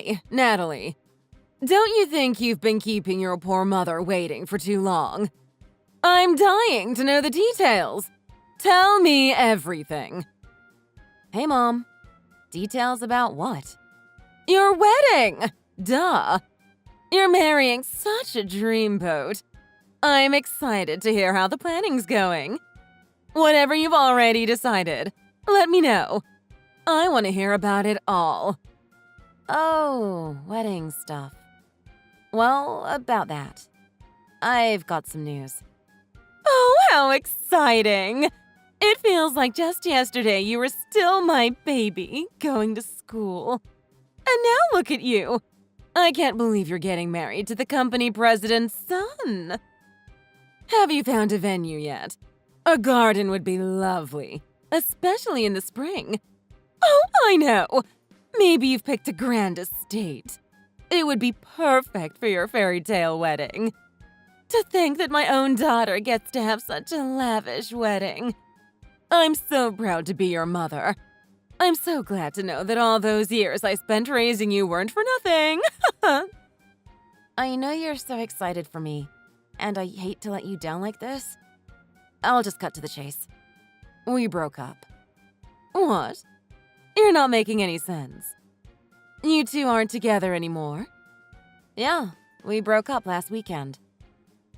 Hey, Natalie. Don't you think you've been keeping your poor mother waiting for too long? I'm dying to know the details. Tell me everything. Hey, Mom. Details about what? Your wedding! Duh. You're marrying such a dreamboat. I'm excited to hear how the planning's going. Whatever you've already decided, let me know. I want to hear about it all. Oh, wedding stuff. Well, about that. I've got some news. Oh, how exciting! It feels like just yesterday you were still my baby, going to school. And now look at you. I can't believe you're getting married to the company president's son. Have you found a venue yet? A garden would be lovely, especially in the spring. Oh, I know. Maybe you've picked a grand estate. It would be perfect for your fairy tale wedding. To think that my own daughter gets to have such a lavish wedding. I'm so proud to be your mother. I'm so glad to know that all those years I spent raising you weren't for nothing. I know you're so excited for me, and I hate to let you down like this. I'll just cut to the chase. We broke up. What? You're not making any sense. You two aren't together anymore? Yeah, we broke up last weekend.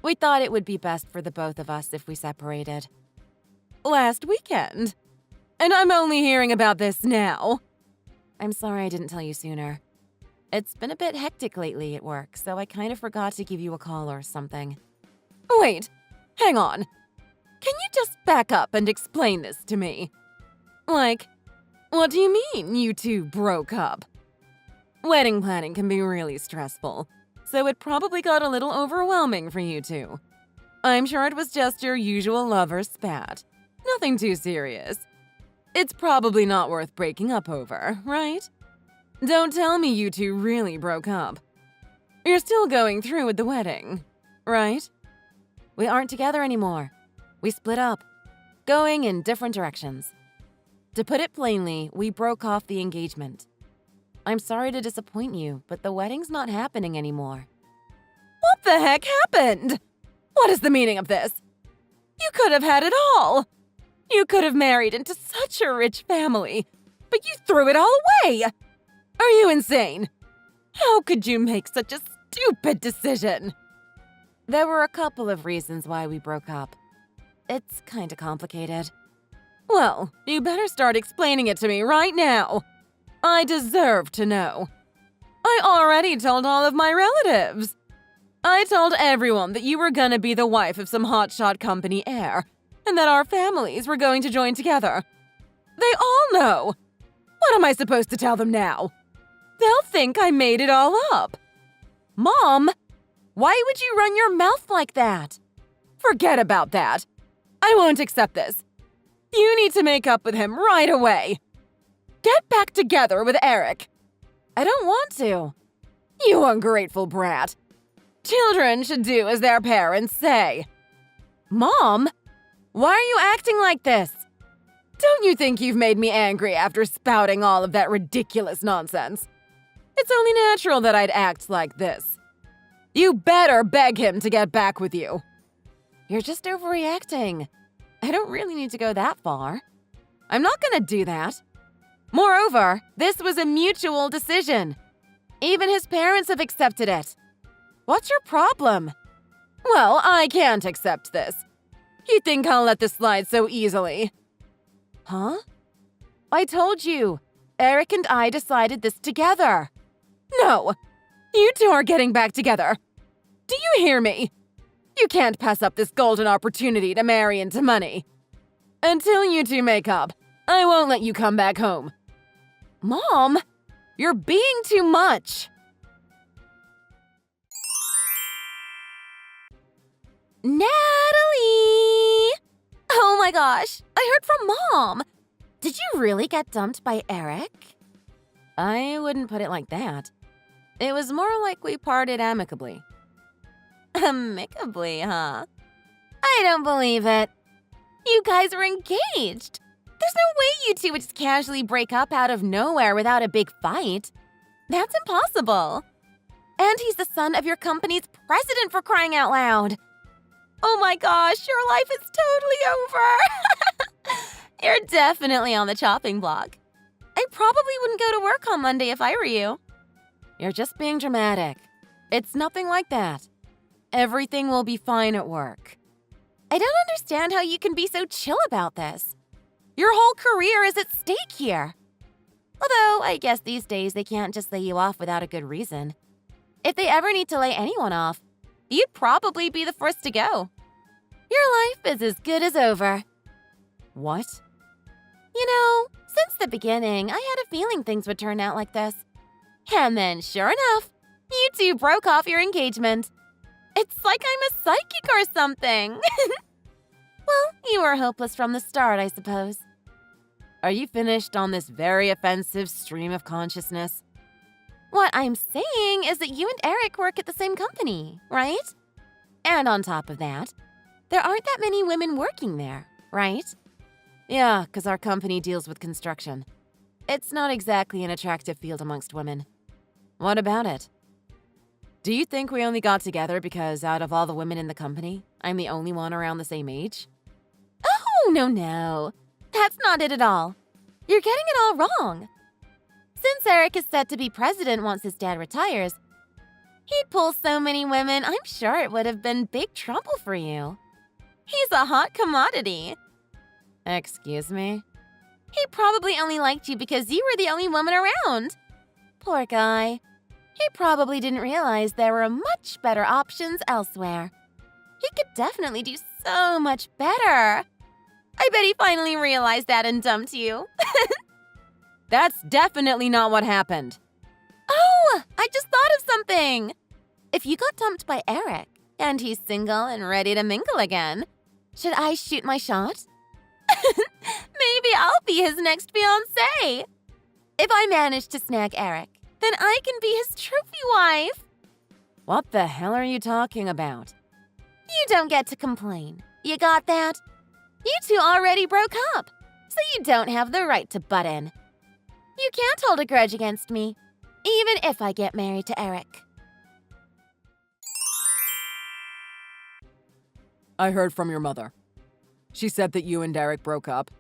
We thought it would be best for the both of us if we separated. Last weekend? And I'm only hearing about this now. I'm sorry I didn't tell you sooner. It's been a bit hectic lately at work, so I kind of forgot to give you a call or something. Wait, hang on. Can you just back up and explain this to me? Like, what do you mean you two broke up? Wedding planning can be really stressful, so it probably got a little overwhelming for you two. I'm sure it was just your usual lover spat. Nothing too serious. It's probably not worth breaking up over, right? Don't tell me you two really broke up. You're still going through with the wedding, right? We aren't together anymore. We split up, going in different directions. To put it plainly, we broke off the engagement. I'm sorry to disappoint you, but the wedding's not happening anymore. What the heck happened? What is the meaning of this? You could have had it all. You could have married into such a rich family, but you threw it all away. Are you insane? How could you make such a stupid decision? There were a couple of reasons why we broke up. It's kinda complicated. Well, you better start explaining it to me right now. I deserve to know. I already told all of my relatives. I told everyone that you were gonna be the wife of some hotshot company heir, and that our families were going to join together. They all know. What am I supposed to tell them now? They'll think I made it all up. Mom, why would you run your mouth like that? Forget about that. I won't accept this. You need to make up with him right away. Get back together with Eric. I don't want to. You ungrateful brat. Children should do as their parents say. Mom, why are you acting like this? Don't you think you've made me angry after spouting all of that ridiculous nonsense? It's only natural that I'd act like this. You better beg him to get back with you. You're just overreacting. I don't really need to go that far. I'm not gonna do that. Moreover, this was a mutual decision. Even his parents have accepted it. What's your problem? Well, I can't accept this. You think I'll let this slide so easily? Huh? I told you. Eric and I decided this together. No, you two are getting back together. Do you hear me? You can't pass up this golden opportunity to marry into money. Until you two make up, I won't let you come back home. Mom, you're being too much. Natalie! Oh my gosh, I heard from Mom. Did you really get dumped by Eric? I wouldn't put it like that. It was more like we parted amicably. Amicably, huh? I don't believe it. You guys were engaged. There's no way you two would just casually break up out of nowhere without a big fight. That's impossible. And he's the son of your company's president, for crying out loud. Oh my gosh, your life is totally over. You're definitely on the chopping block. I probably wouldn't go to work on Monday if I were you. You're just being dramatic. It's nothing like that. Everything will be fine at work. I don't understand how you can be so chill about this. Your whole career is at stake here. Although, I guess these days they can't just lay you off without a good reason. If they ever need to lay anyone off, you'd probably be the first to go. Your life is as good as over. What? You know, since the beginning, I had a feeling things would turn out like this. And then, sure enough, you two broke off your engagement. It's like I'm a psychic or something. Well, you were hopeless from the start, I suppose. Are you finished on this very offensive stream of consciousness? What I'm saying is that you and Eric work at the same company, right? And on top of that, there aren't that many women working there, right? Yeah, because our company deals with construction. It's not exactly an attractive field amongst women. What about it? Do you think we only got together because out of all the women in the company, I'm the only one around the same age? Oh, no. That's not it at all. You're getting it all wrong. Since Eric is set to be president once his dad retires, he'd pull so many women, I'm sure it would have been big trouble for you. He's a hot commodity. Excuse me? He probably only liked you because you were the only woman around. Poor guy. He probably didn't realize there were much better options elsewhere. He could definitely do so much better. I bet he finally realized that and dumped you. That's definitely not what happened. Oh, I just thought of something. If you got dumped by Eric, and he's single and ready to mingle again, should I shoot my shot? Maybe I'll be his next fiancé. If I manage to snag Eric, then I can be his trophy wife. What the hell are you talking about? You don't get to complain. You got that? You two already broke up, so you don't have the right to butt in. You can't hold a grudge against me, even if I get married to Eric. I heard from your mother. She said that you and Derek broke up.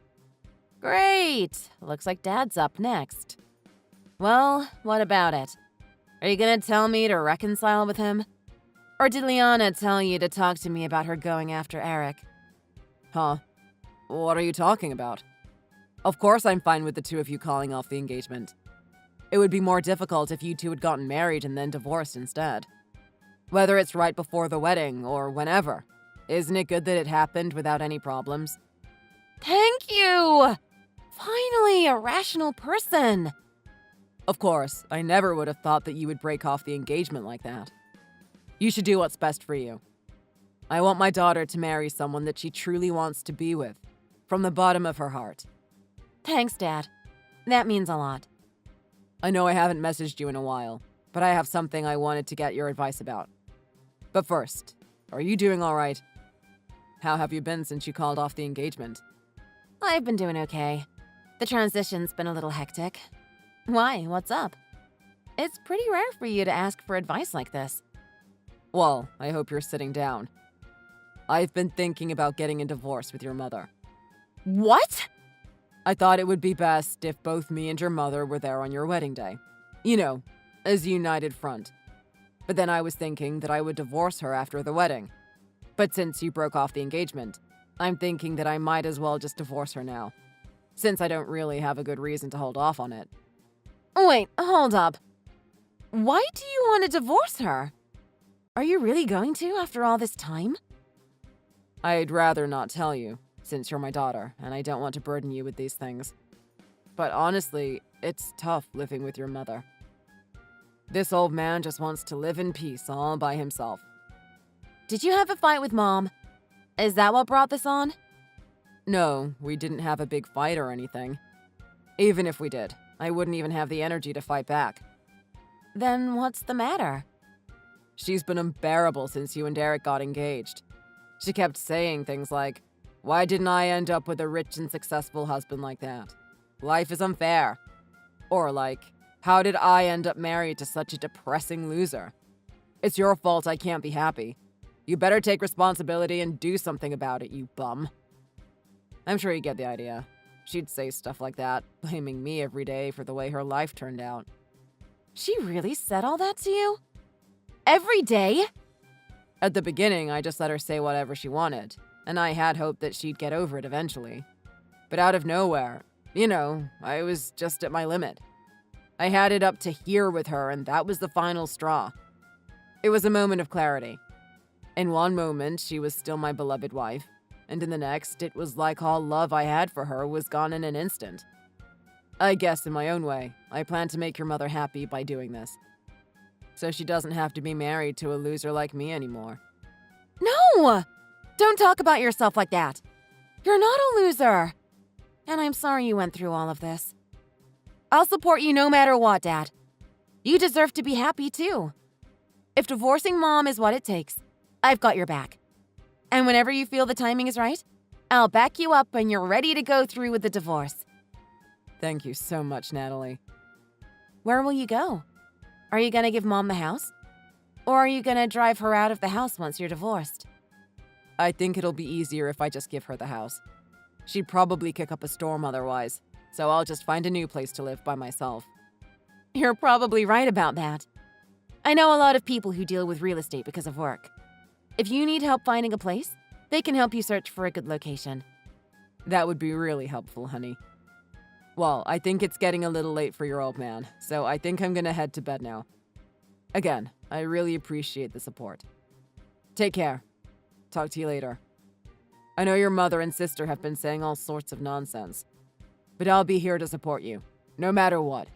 Great. Looks like Dad's up next. Well, what about it? Are you gonna tell me to reconcile with him? Or did Liana tell you to talk to me about her going after Eric? Huh? What are you talking about? Of course I'm fine with the two of you calling off the engagement. It would be more difficult if you two had gotten married and then divorced instead. Whether it's right before the wedding or whenever, isn't it good that it happened without any problems? Thank you! Finally, a rational person. Of course, I never would have thought that you would break off the engagement like that. You should do what's best for you. I want my daughter to marry someone that she truly wants to be with, from the bottom of her heart. Thanks, Dad. That means a lot. I know I haven't messaged you in a while, but I have something I wanted to get your advice about. But first, are you doing all right? How have you been since you called off the engagement? I've been doing okay. The transition's been a little hectic. Why? What's up? It's pretty rare for you to ask for advice like this. Well, I hope you're sitting down. I've been thinking about getting a divorce with your mother. What? I thought it would be best if both me and your mother were there on your wedding day. You know, as a united front. But then I was thinking that I would divorce her after the wedding. But since you broke off the engagement, I'm thinking that I might as well just divorce her now, since I don't really have a good reason to hold off on it. Wait, hold up. Why do you want to divorce her? Are you really going to after all this time? I'd rather not tell you, since you're my daughter, and I don't want to burden you with these things. But honestly, it's tough living with your mother. This old man just wants to live in peace all by himself. Did you have a fight with Mom? Is that what brought this on? No, we didn't have a big fight or anything. Even if we did, I wouldn't even have the energy to fight back. Then what's the matter? She's been unbearable since you and Derek got engaged. She kept saying things like, "Why didn't I end up with a rich and successful husband like that? Life is unfair." Or like, How did I end up married to such a depressing loser? It's your fault I can't be happy. You better take responsibility and do something about it, you bum. I'm sure you get the idea. She'd say stuff like that, blaming me every day for the way her life turned out. She really said all that to you? Every day? At the beginning, I just let her say whatever she wanted, and I had hoped that she'd get over it eventually. But out of nowhere, I was just at my limit. I had it up to here with her, and that was the final straw. It was a moment of clarity. In one moment, she was still my beloved wife, and in the next, it was like all love I had for her was gone in an instant. I guess in my own way, I plan to make your mother happy by doing this. So she doesn't have to be married to a loser like me anymore. No! Don't talk about yourself like that. You're not a loser. And I'm sorry you went through all of this. I'll support you no matter what, Dad. You deserve to be happy, too. If divorcing Mom is what it takes, I've got your back. And whenever you feel the timing is right, I'll back you up when you're ready to go through with the divorce. Thank you so much, Natalie. Where will you go? Are you gonna give Mom the house? Or are you gonna drive her out of the house once you're divorced? I think it'll be easier if I just give her the house. She'd probably kick up a storm otherwise, so I'll just find a new place to live by myself. You're probably right about that. I know a lot of people who deal with real estate because of work. If you need help finding a place, they can help you search for a good location. That would be really helpful, honey. Well, I think it's getting a little late for your old man, so I think I'm gonna head to bed now. Again, I really appreciate the support. Take care. Talk to you later. I know your mother and sister have been saying all sorts of nonsense, but I'll be here to support you, no matter what.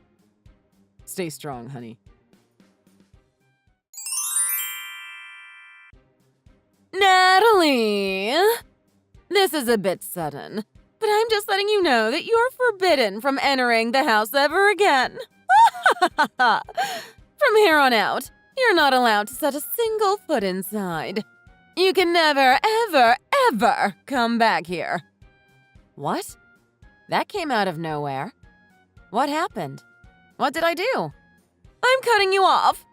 Stay strong, honey. Natalie! This is a bit sudden, but I'm just letting you know that you're forbidden from entering the house ever again. From here on out, you're not allowed to set a single foot inside. You can never, ever, ever come back here. What? That came out of nowhere. What happened? What did I do? I'm cutting you off.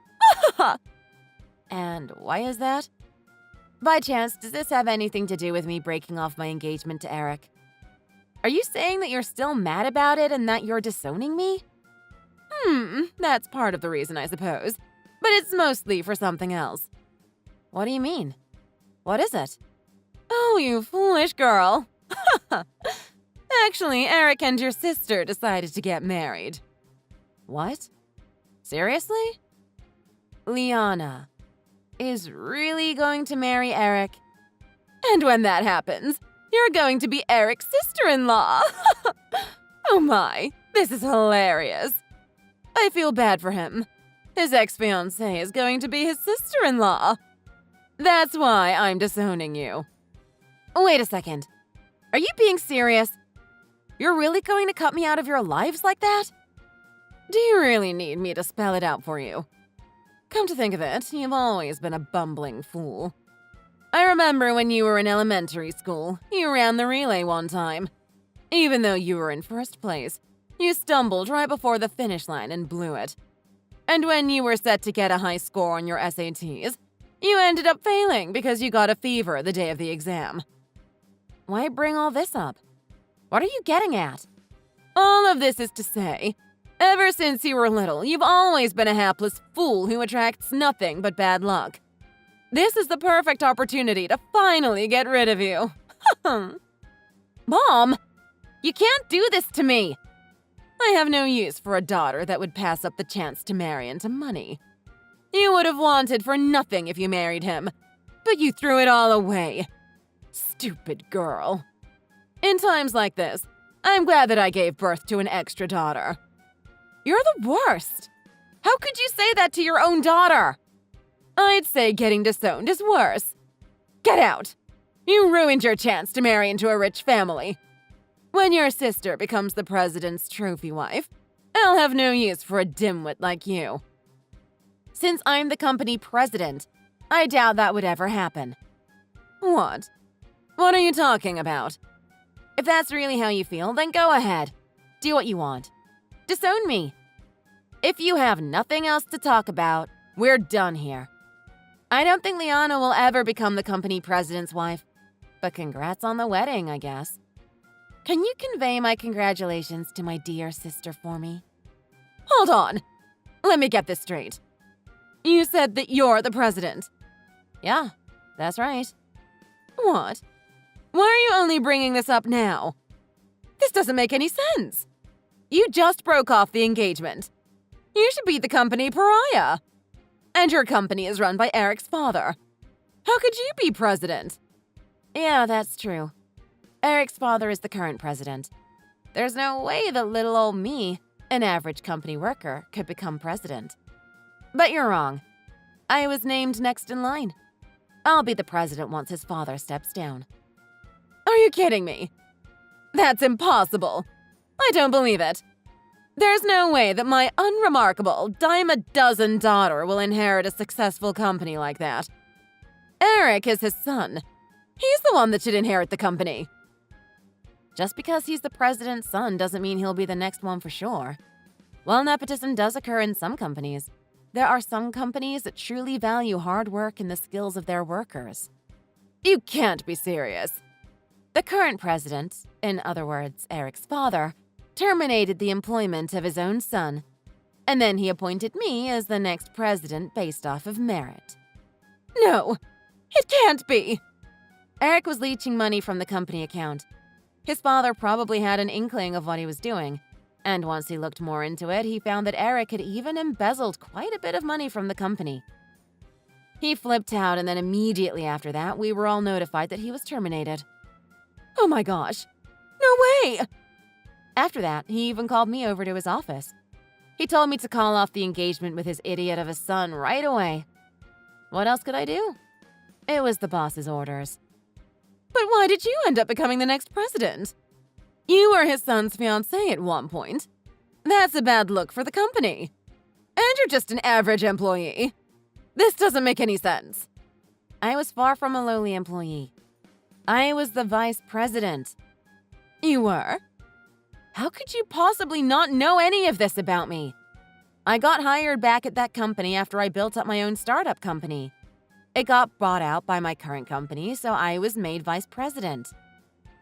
And why is that? By chance, does this have anything to do with me breaking off my engagement to Eric? Are you saying that you're still mad about it and that you're disowning me? That's part of the reason, I suppose. But it's mostly for something else. What do you mean? What is it? Oh, you foolish girl. Actually, Eric and your sister decided to get married. What? Seriously? Liana is really going to marry Eric. And when that happens, you're going to be Eric's sister-in-law. Oh my, this is hilarious. I feel bad for him. His ex-fiancée is going to be his sister-in-law. That's why I'm disowning you. Wait a second. Are you being serious? You're really going to cut me out of your lives like that? Do you really need me to spell it out for you? Come to think of it, you've always been a bumbling fool. I remember when you were in elementary school, you ran the relay one time. Even though you were in first place, you stumbled right before the finish line and blew it. And when you were set to get a high score on your SATs, you ended up failing because you got a fever the day of the exam. Why bring all this up? What are you getting at? All of this is to say, ever since you were little, you've always been a hapless fool who attracts nothing but bad luck. This is the perfect opportunity to finally get rid of you. Mom, you can't do this to me. I have no use for a daughter that would pass up the chance to marry into money. You would have wanted for nothing if you married him, but you threw it all away. Stupid girl. In times like this, I'm glad that I gave birth to an extra daughter. You're the worst. How could you say that to your own daughter? I'd say getting disowned is worse. Get out. You ruined your chance to marry into a rich family. When your sister becomes the president's trophy wife, I'll have no use for a dimwit like you. Since I'm the company president, I doubt that would ever happen. What? What are you talking about? If that's really how you feel, then go ahead. Do what you want. Disown me. If you have nothing else to talk about, we're done here. I don't think Liana will ever become the company president's wife, but congrats on the wedding, I guess. Can you convey my congratulations to my dear sister for me? Hold on. Let me get this straight. You said that you're the president. Yeah, that's right. What? Why are you only bringing this up now? This doesn't make any sense. You just broke off the engagement. You should be the company pariah. And your company is run by Eric's father. How could you be president? Yeah, that's true. Eric's father is the current president. There's no way that little old me, an average company worker, could become president. But you're wrong. I was named next in line. I'll be the president once his father steps down. Are you kidding me? That's impossible. I don't believe it. There's no way that my unremarkable dime-a-dozen daughter will inherit a successful company like that. Eric is his son. He's the one that should inherit the company. Just because he's the president's son doesn't mean he'll be the next one for sure. While nepotism does occur in some companies, there are some companies that truly value hard work and the skills of their workers. You can't be serious. The current president, in other words, Eric's father, terminated the employment of his own son, and then he appointed me as the next president based off of merit. No, it can't be! Eric was leeching money from the company account. His father probably had an inkling of what he was doing, and once he looked more into it, he found that Eric had even embezzled quite a bit of money from the company. He flipped out, and then immediately after that, we were all notified that he was terminated. Oh my gosh, no way! After that, he even called me over to his office. He told me to call off the engagement with his idiot of a son right away. What else could I do? It was the boss's orders. But why did you end up becoming the next president? You were his son's fiancée at one point. That's a bad look for the company. And you're just an average employee. This doesn't make any sense. I was far from a lowly employee. I was the vice president. You were? How could you possibly not know any of this about me? I got hired back at that company after I built up my own startup company. It got bought out by my current company, so I was made vice president.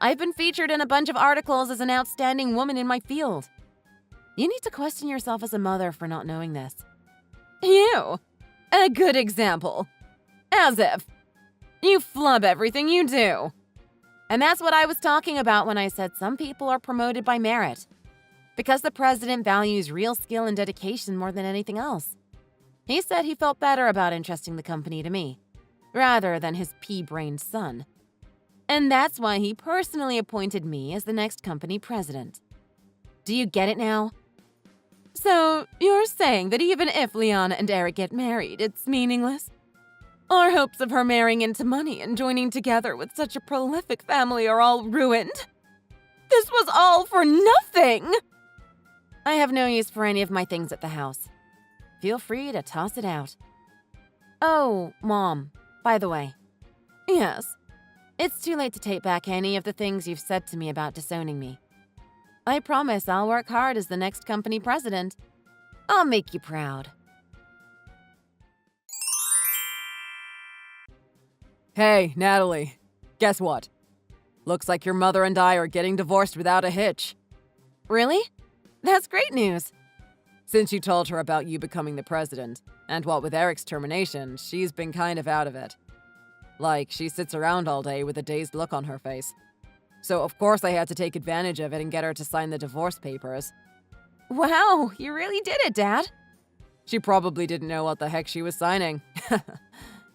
I've been featured in a bunch of articles as an outstanding woman in my field. You need to question yourself as a mother for not knowing this. You? A good example. As if. You flub everything you do. And that's what I was talking about when I said some people are promoted by merit. Because the president values real skill and dedication more than anything else. He said he felt better about entrusting the company to me, rather than his pea-brained son. And that's why he personally appointed me as the next company president. Do you get it now? So, you're saying that even if Liana and Eric get married, it's meaningless? Our hopes of her marrying into money and joining together with such a prolific family are all ruined? This was all for nothing! I have no use for any of my things at the house. Feel free to toss it out. Oh, Mom, by the way. Yes. It's too late to take back any of the things you've said to me about disowning me. I promise I'll work hard as the next company president. I'll make you proud. Hey, Natalie. Guess what? Looks like your mother and I are getting divorced without a hitch. Really? That's great news. Since you told her about you becoming the president, and what with Eric's termination, she's been kind of out of it. Like, she sits around all day with a dazed look on her face. So of course I had to take advantage of it and get her to sign the divorce papers. Wow, you really did it, Dad. She probably didn't know what the heck she was signing.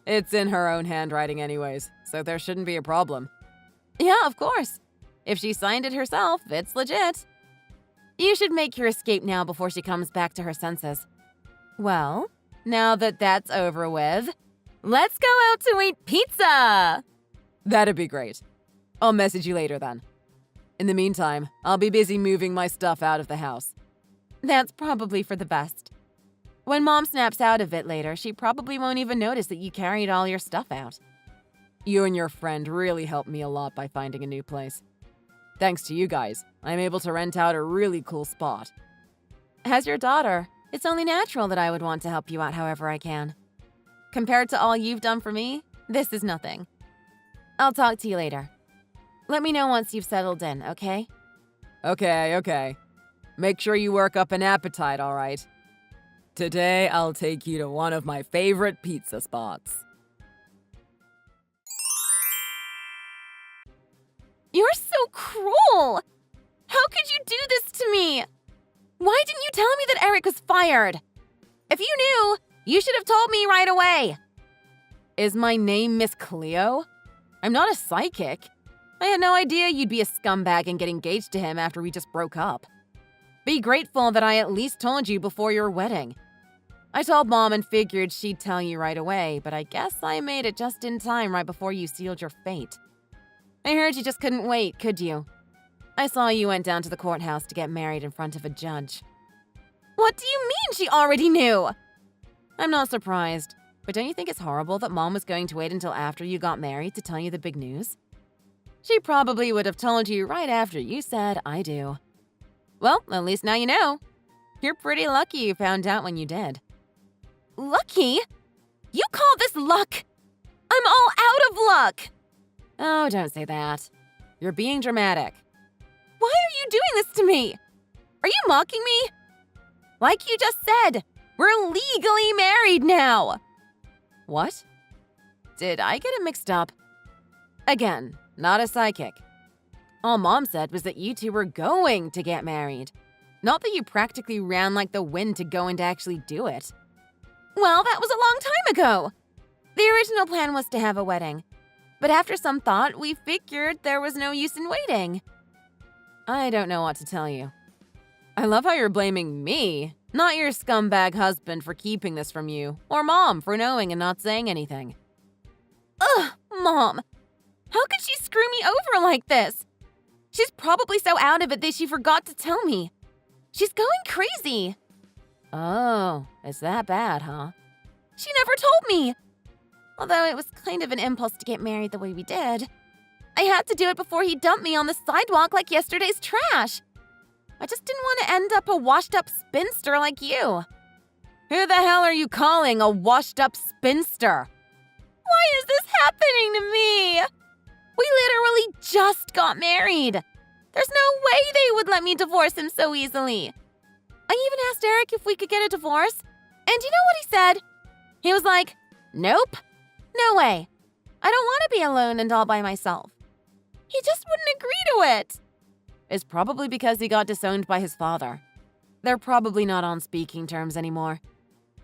It's in her own handwriting anyways, so there shouldn't be a problem. Yeah, of course. If she signed it herself, it's legit. You should make your escape now before she comes back to her senses. Well, now that that's over with, let's go out to eat pizza! That'd be great. I'll message you later then. In the meantime, I'll be busy moving my stuff out of the house. That's probably for the best. When Mom snaps out of it later, she probably won't even notice that you carried all your stuff out. You and your friend really helped me a lot by finding a new place. Thanks to you guys, I'm able to rent out a really cool spot. Has your daughter, It's only natural that I would want to help you out however I can. Compared to all you've done for me, this is nothing. I'll talk to you later. Let me know once you've settled in, okay? Okay. Make sure you work up an appetite, all right? Today, I'll take you to one of my favorite pizza spots. You're so cruel! How could you do this to me? Why didn't you tell me that Eric was fired? If you knew, you should have told me right away. Is my name Miss Cleo? I'm not a psychic. I had no idea you'd be a scumbag and get engaged to him after we just broke up. Be grateful that I at least told you before your wedding. I told Mom and figured she'd tell you right away, but I guess I made it just in time right before you sealed your fate. I heard you just couldn't wait, could you? I saw you went down to the courthouse to get married in front of a judge. What do you mean she already knew? I'm not surprised, but don't you think it's horrible that Mom was going to wait until after you got married to tell you the big news? She probably would have told you right after you said, I do. Well, at least now you know. You're pretty lucky you found out when you did. Lucky? You call this luck? I'm all out of luck! Oh, don't say that. You're being dramatic. Why are you doing this to me? Are you mocking me? Like you just said, we're legally married now! What? Did I get it mixed up? Again, not a psychic. All Mom said was that you two were going to get married. Not that you practically ran like the wind to go and actually do it. Well, that was a long time ago. The original plan was to have a wedding. But after some thought, we figured there was no use in waiting. I don't know what to tell you. I love how you're blaming me, not your scumbag husband for keeping this from you, or Mom for knowing and not saying anything. Ugh, Mom. How could she screw me over like this? She's probably so out of it that she forgot to tell me. She's going crazy. Oh, it's that bad, huh? She never told me. Although it was kind of an impulse to get married the way we did. I had to do it before he dumped me on the sidewalk like yesterday's trash. I just didn't want to end up a washed-up spinster like you. Who the hell are you calling a washed-up spinster? Why is this happening to me? We literally just got married. There's no way they would let me divorce him so easily. I even asked Eric if we could get a divorce. And you know what he said? He was like, nope, no way. I don't want to be alone and all by myself. He just wouldn't agree to it. It's probably because he got disowned by his father. They're probably not on speaking terms anymore.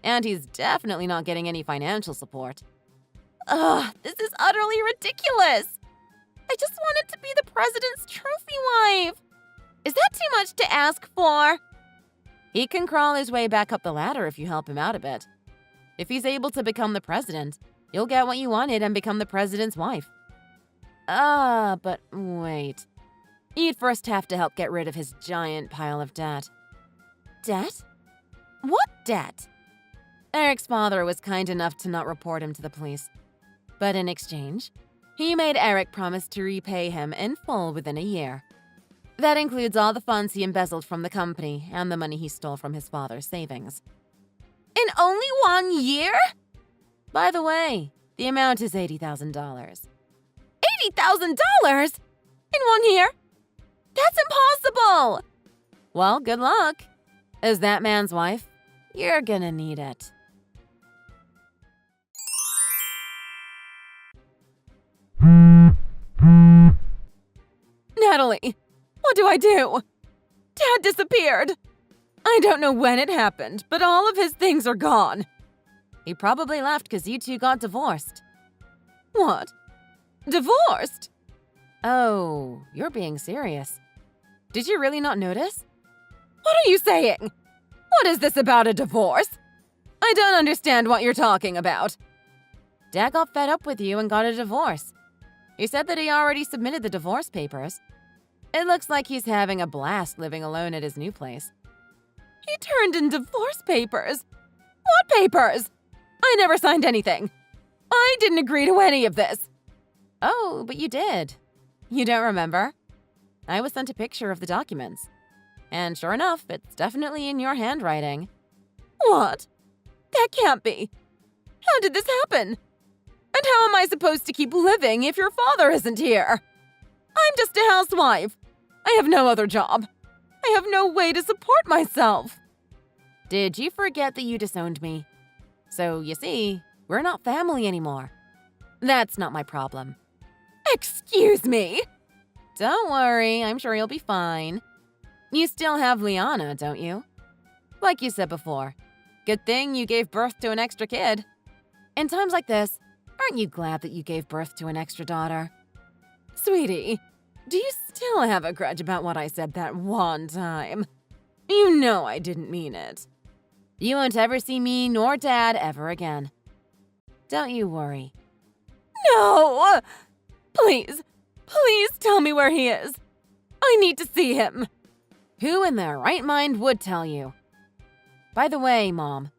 And he's definitely not getting any financial support. Ugh, this is utterly ridiculous. I just wanted to be the president's trophy wife. Is that too much to ask for? He can crawl his way back up the ladder if you help him out a bit. If he's able to become the president, you'll get what you wanted and become the president's wife. But wait. You'd first have to help get rid of his giant pile of debt. Debt? What debt? Eric's father was kind enough to not report him to the police. But in exchange, he made Eric promise to repay him in full within a year. That includes all the funds he embezzled from the company and the money he stole from his father's savings. In only 1 year? By the way, the amount is $80,000. $80,000? In 1 year? That's impossible! Well, good luck. As that man's wife, you're gonna need it. Natalie, what do I do? Dad disappeared. I don't know when it happened, but all of his things are gone. He probably left because you two got divorced. What? Divorced? Oh, you're being serious. Did you really not notice? What are you saying? What is this about a divorce? I don't understand what you're talking about. Dad got fed up with you and got a divorce. He said that he already submitted the divorce papers. It looks like he's having a blast living alone at his new place. He turned in divorce papers? What papers? I never signed anything. I didn't agree to any of this. Oh, but you did. You don't remember? I was sent a picture of the documents. And sure enough, it's definitely in your handwriting. What? That can't be. How did this happen? And how am I supposed to keep living if your father isn't here? I'm just a housewife. I have no other job. I have no way to support myself. Did you forget that you disowned me? So, you see, we're not family anymore. That's not my problem. Excuse me? Don't worry, I'm sure you'll be fine. You still have Liana, don't you? Like you said before, good thing you gave birth to an extra kid. In times like this, aren't you glad that you gave birth to an extra daughter? Sweetie, do you still have a grudge about what I said that one time? You know I didn't mean it. You won't ever see me nor Dad ever again. Don't you worry. No! Please tell me where he is. I need to see him. Who in their right mind would tell you? By the way, Mom,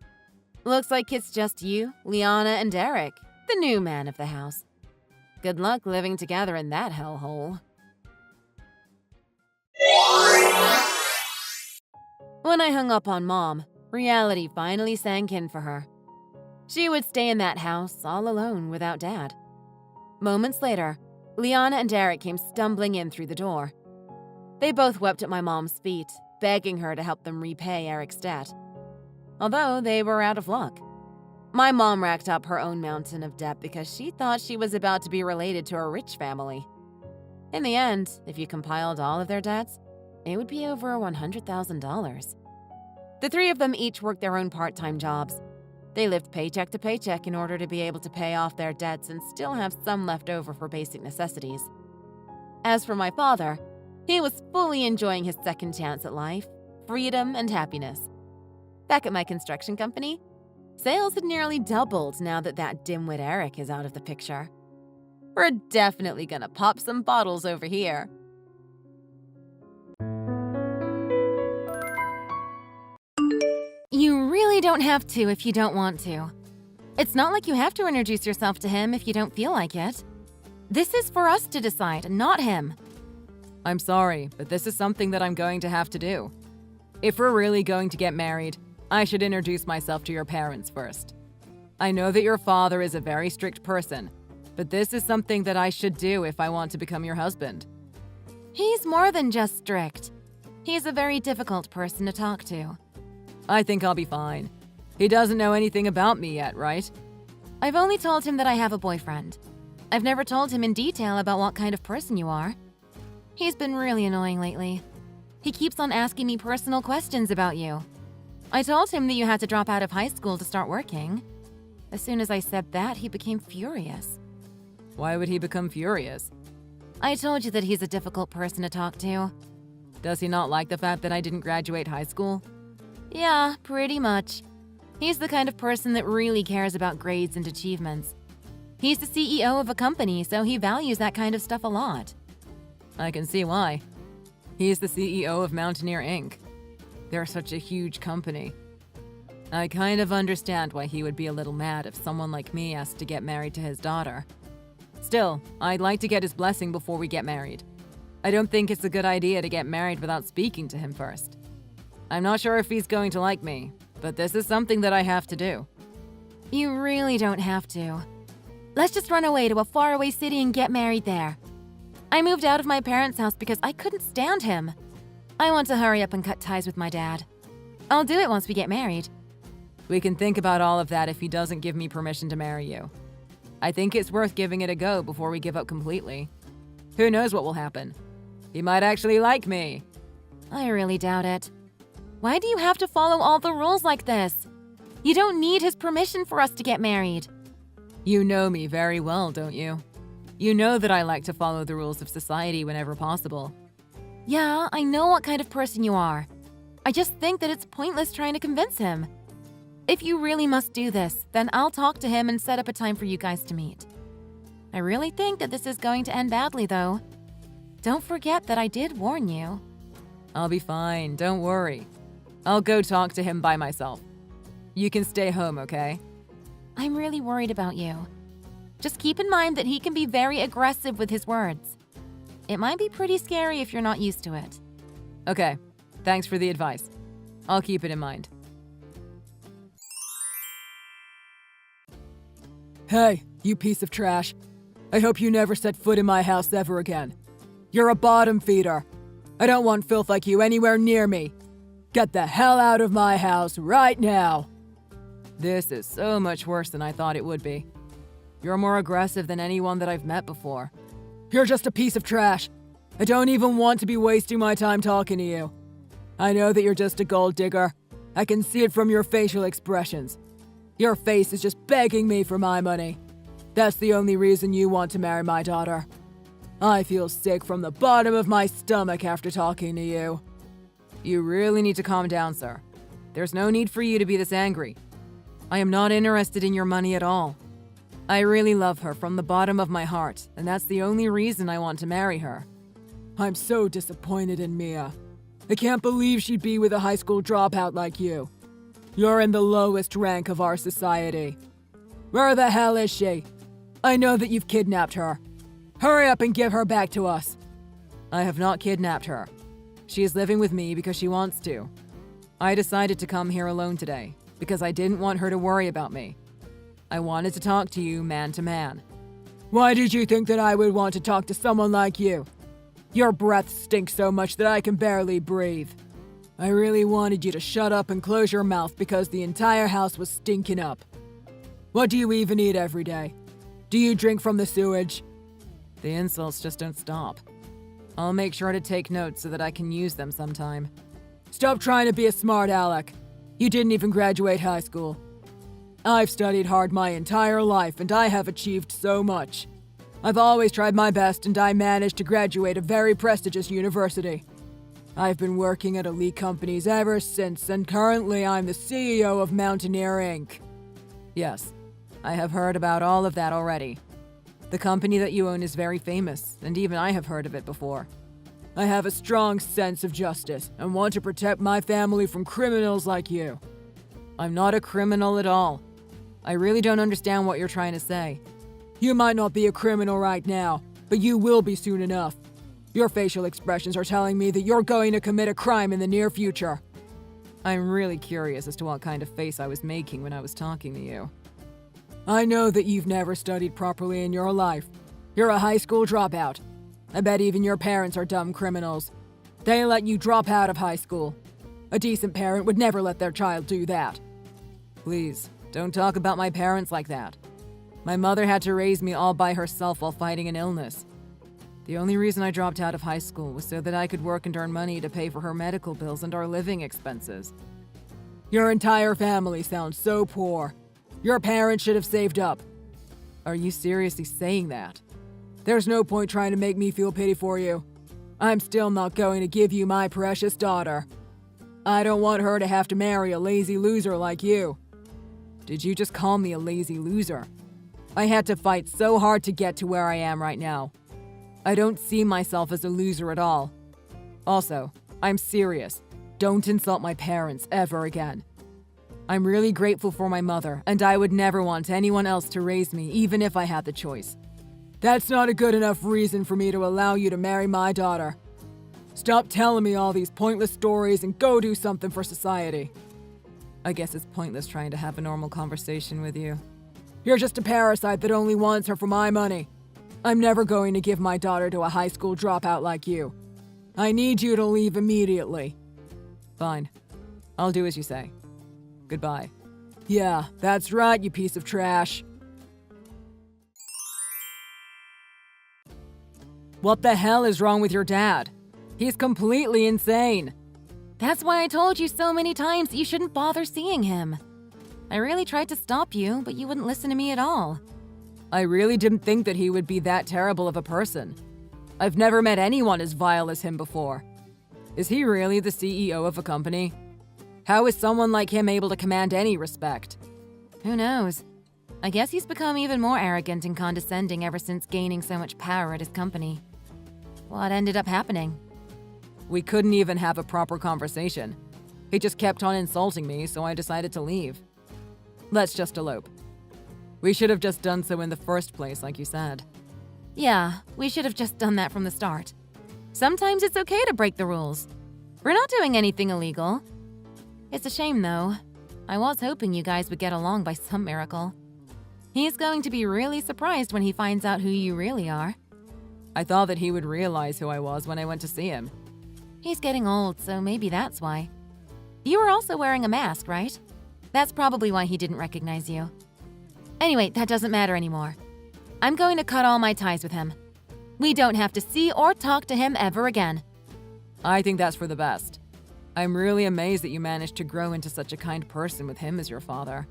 looks like it's just you, Liana, and Eric, the new man of the house. Good luck living together in that hellhole. When I hung up on Mom, reality finally sank in for her. She would stay in that house all alone without Dad. Moments later, Liana and Eric came stumbling in through the door. They both wept at my mom's feet, begging her to help them repay Eric's debt. Although they were out of luck. My mom racked up her own mountain of debt because she thought she was about to be related to a rich family. In the end, if you compiled all of their debts, it would be over $100,000. The three of them each worked their own part-time jobs. They lived paycheck to paycheck in order to be able to pay off their debts and still have some left over for basic necessities. As for my father, he was fully enjoying his second chance at life, freedom, and happiness. Back at my construction company, sales had nearly doubled now that dimwit Eric is out of the picture. We're definitely gonna pop some bottles over here. You really don't have to if you don't want to. It's not like you have to introduce yourself to him if you don't feel like it. This is for us to decide, not him. I'm sorry, but this is something that I'm going to have to do. If we're really going to get married, I should introduce myself to your parents first. I know that your father is a very strict person, but this is something that I should do if I want to become your husband. He's more than just strict. He's a very difficult person to talk to. I think I'll be fine. He doesn't know anything about me yet, right? I've only told him that I have a boyfriend. I've never told him in detail about what kind of person you are. He's been really annoying lately. He keeps on asking me personal questions about you. I told him that you had to drop out of high school to start working. As soon as I said that, he became furious. Why would he become furious? I told you that he's a difficult person to talk to. Does he not like the fact that I didn't graduate high school? Yeah, pretty much. He's the kind of person that really cares about grades and achievements. He's the CEO of a company, so he values that kind of stuff a lot. I can see why. He's the CEO of Mountaineer Inc. They're such a huge company. I kind of understand why he would be a little mad if someone like me asked to get married to his daughter. Still, I'd like to get his blessing before we get married. I don't think it's a good idea to get married without speaking to him first. I'm not sure if he's going to like me, but this is something that I have to do. You really don't have to. Let's just run away to a faraway city and get married there. I moved out of my parents' house because I couldn't stand him. I want to hurry up and cut ties with my dad. I'll do it once we get married. We can think about all of that if he doesn't give me permission to marry you. I think it's worth giving it a go before we give up completely. Who knows what will happen? He might actually like me. I really doubt it. Why do you have to follow all the rules like this? You don't need his permission for us to get married. You know me very well, don't you? You know that I like to follow the rules of society whenever possible. Yeah, I know what kind of person you are. I just think that it's pointless trying to convince him. If you really must do this, then I'll talk to him and set up a time for you guys to meet. I really think that this is going to end badly, though. Don't forget that I did warn you. I'll be fine, don't worry. I'll go talk to him by myself. You can stay home, okay? I'm really worried about you. Just keep in mind that he can be very aggressive with his words. It might be pretty scary if you're not used to it. Okay, thanks for the advice. I'll keep it in mind. Hey, you piece of trash. I hope you never set foot in my house ever again. You're a bottom feeder. I don't want filth like you anywhere near me. Get the hell out of my house right now. This is so much worse than I thought it would be. You're more aggressive than anyone that I've met before. You're just a piece of trash. I don't even want to be wasting my time talking to you. I know that you're just a gold digger. I can see it from your facial expressions. Your face is just begging me for my money. That's the only reason you want to marry my daughter. I feel sick from the bottom of my stomach after talking to you. You really need to calm down, sir. There's no need for you to be this angry. I am not interested in your money at all. I really love her from the bottom of my heart, and that's the only reason I want to marry her. I'm so disappointed in Mia. I can't believe she'd be with a high school dropout like you. You're in the lowest rank of our society. Where the hell is she? I know that you've kidnapped her. Hurry up and give her back to us. I have not kidnapped her. She is living with me because she wants to. I decided to come here alone today because I didn't want her to worry about me. I wanted to talk to you man to man. Why did you think that I would want to talk to someone like you? Your breath stinks so much that I can barely breathe. I really wanted you to shut up and close your mouth because the entire house was stinking up. What do you even eat every day? Do you drink from the sewage? The insults just don't stop. I'll make sure to take notes so that I can use them sometime. Stop trying to be a smart aleck. You didn't even graduate high school. I've studied hard my entire life and I have achieved so much. I've always tried my best and I managed to graduate a very prestigious university. I've been working at elite companies ever since and currently I'm the CEO of Mountaineer Inc. Yes, I have heard about all of that already. The company that you own is very famous, and even I have heard of it before. I have a strong sense of justice and want to protect my family from criminals like you. I'm not a criminal at all. I really don't understand what you're trying to say. You might not be a criminal right now, but you will be soon enough. Your facial expressions are telling me that you're going to commit a crime in the near future. I'm really curious as to what kind of face I was making when I was talking to you. I know that you've never studied properly in your life. You're a high school dropout. I bet even your parents are dumb criminals. They let you drop out of high school. A decent parent would never let their child do that. Please, don't talk about my parents like that. My mother had to raise me all by herself while fighting an illness. The only reason I dropped out of high school was so that I could work and earn money to pay for her medical bills and our living expenses. Your entire family sounds so poor. Your parents should have saved up. Are you seriously saying that? There's no point trying to make me feel pity for you. I'm still not going to give you my precious daughter. I don't want her to have to marry a lazy loser like you. Did you just call me a lazy loser? I had to fight so hard to get to where I am right now. I don't see myself as a loser at all. Also, I'm serious. Don't insult my parents ever again. I'm really grateful for my mother, and I would never want anyone else to raise me, even if I had the choice. That's not a good enough reason for me to allow you to marry my daughter. Stop telling me all these pointless stories and go do something for society. I guess it's pointless trying to have a normal conversation with you. You're just a parasite that only wants her for my money. I'm never going to give my daughter to a high school dropout like you. I need you to leave immediately. Fine. I'll do as you say. Goodbye. Yeah, that's right, you piece of trash. What the hell is wrong with your dad? He's completely insane. That's why I told you so many times that you shouldn't bother seeing him. I really tried to stop you, but you wouldn't listen to me at all. I really didn't think that he would be that terrible of a person. I've never met anyone as vile as him before. Is he really the CEO of a company? How is someone like him able to command any respect? Who knows? I guess he's become even more arrogant and condescending ever since gaining so much power at his company. What ended up happening? We couldn't even have a proper conversation. He just kept on insulting me, so I decided to leave. Let's just elope. We should have just done so in the first place, like you said. Yeah, we should have just done that from the start. Sometimes it's okay to break the rules. We're not doing anything illegal. It's a shame, though. I was hoping you guys would get along by some miracle. He's going to be really surprised when he finds out who you really are. I thought that he would realize who I was when I went to see him. He's getting old, so maybe that's why. You were also wearing a mask, right? That's probably why he didn't recognize you. Anyway, that doesn't matter anymore. I'm going to cut all my ties with him. We don't have to see or talk to him ever again. I think that's for the best. I'm really amazed that you managed to grow into such a kind person with him as your father.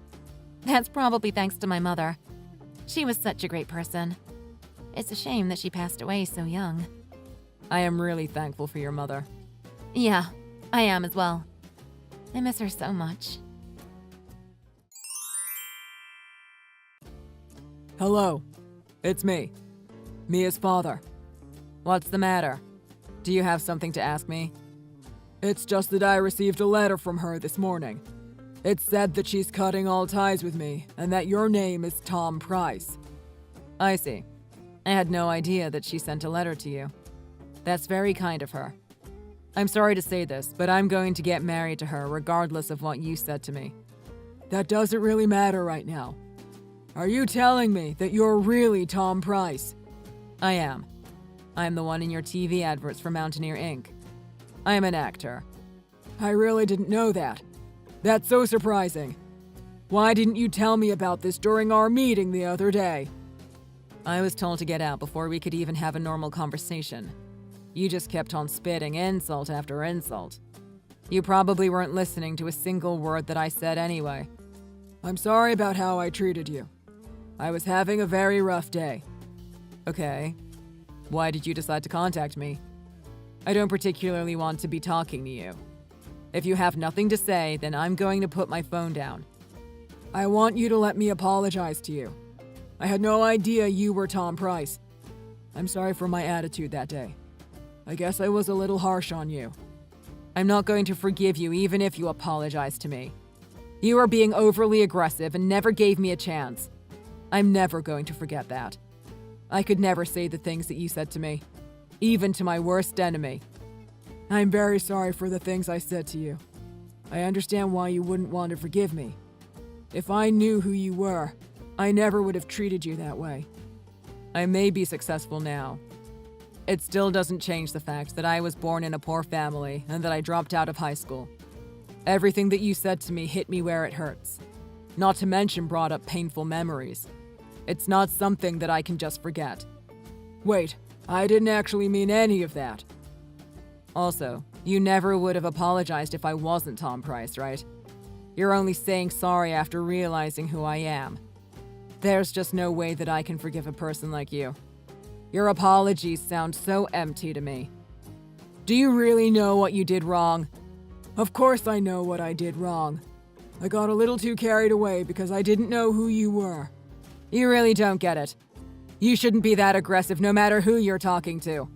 That's probably thanks to my mother. She was such a great person. It's a shame that she passed away so young. I am really thankful for your mother. Yeah, I am as well. I miss her so much. Hello, it's me, Mia's father. What's the matter? Do you have something to ask me? It's just that I received a letter from her this morning. It said that she's cutting all ties with me and that your name is Tom Price. I see. I had no idea that she sent a letter to you. That's very kind of her. I'm sorry to say this, but I'm going to get married to her regardless of what you said to me. That doesn't really matter right now. Are you telling me that you're really Tom Price? I am. I'm the one in your TV adverts for Mountaineer Inc. I'm an actor. I really didn't know that. That's so surprising. Why didn't you tell me about this during our meeting the other day? I was told to get out before we could even have a normal conversation. You just kept on spitting insult after insult. You probably weren't listening to a single word that I said anyway. I'm sorry about how I treated you. I was having a very rough day. Okay. Why did you decide to contact me? I don't particularly want to be talking to you. If you have nothing to say, then I'm going to put my phone down. I want you to let me apologize to you. I had no idea you were Tom Price. I'm sorry for my attitude that day. I guess I was a little harsh on you. I'm not going to forgive you even if you apologize to me. You are being overly aggressive and never gave me a chance. I'm never going to forget that. I could never say the things that you said to me, even to my worst enemy. I'm very sorry for the things I said to you. I understand why you wouldn't want to forgive me. If I knew who you were, I never would have treated you that way. I may be successful now. It still doesn't change the fact that I was born in a poor family and that I dropped out of high school. Everything that you said to me hit me where it hurts. Not to mention brought up painful memories. It's not something that I can just forget. Wait, I didn't actually mean any of that. Also, you never would have apologized if I wasn't Tom Price, right? You're only saying sorry after realizing who I am. There's just no way that I can forgive a person like you. Your apologies sound so empty to me. Do you really know what you did wrong? Of course I know what I did wrong. I got a little too carried away because I didn't know who you were. You really don't get it. You shouldn't be that aggressive no matter who you're talking to.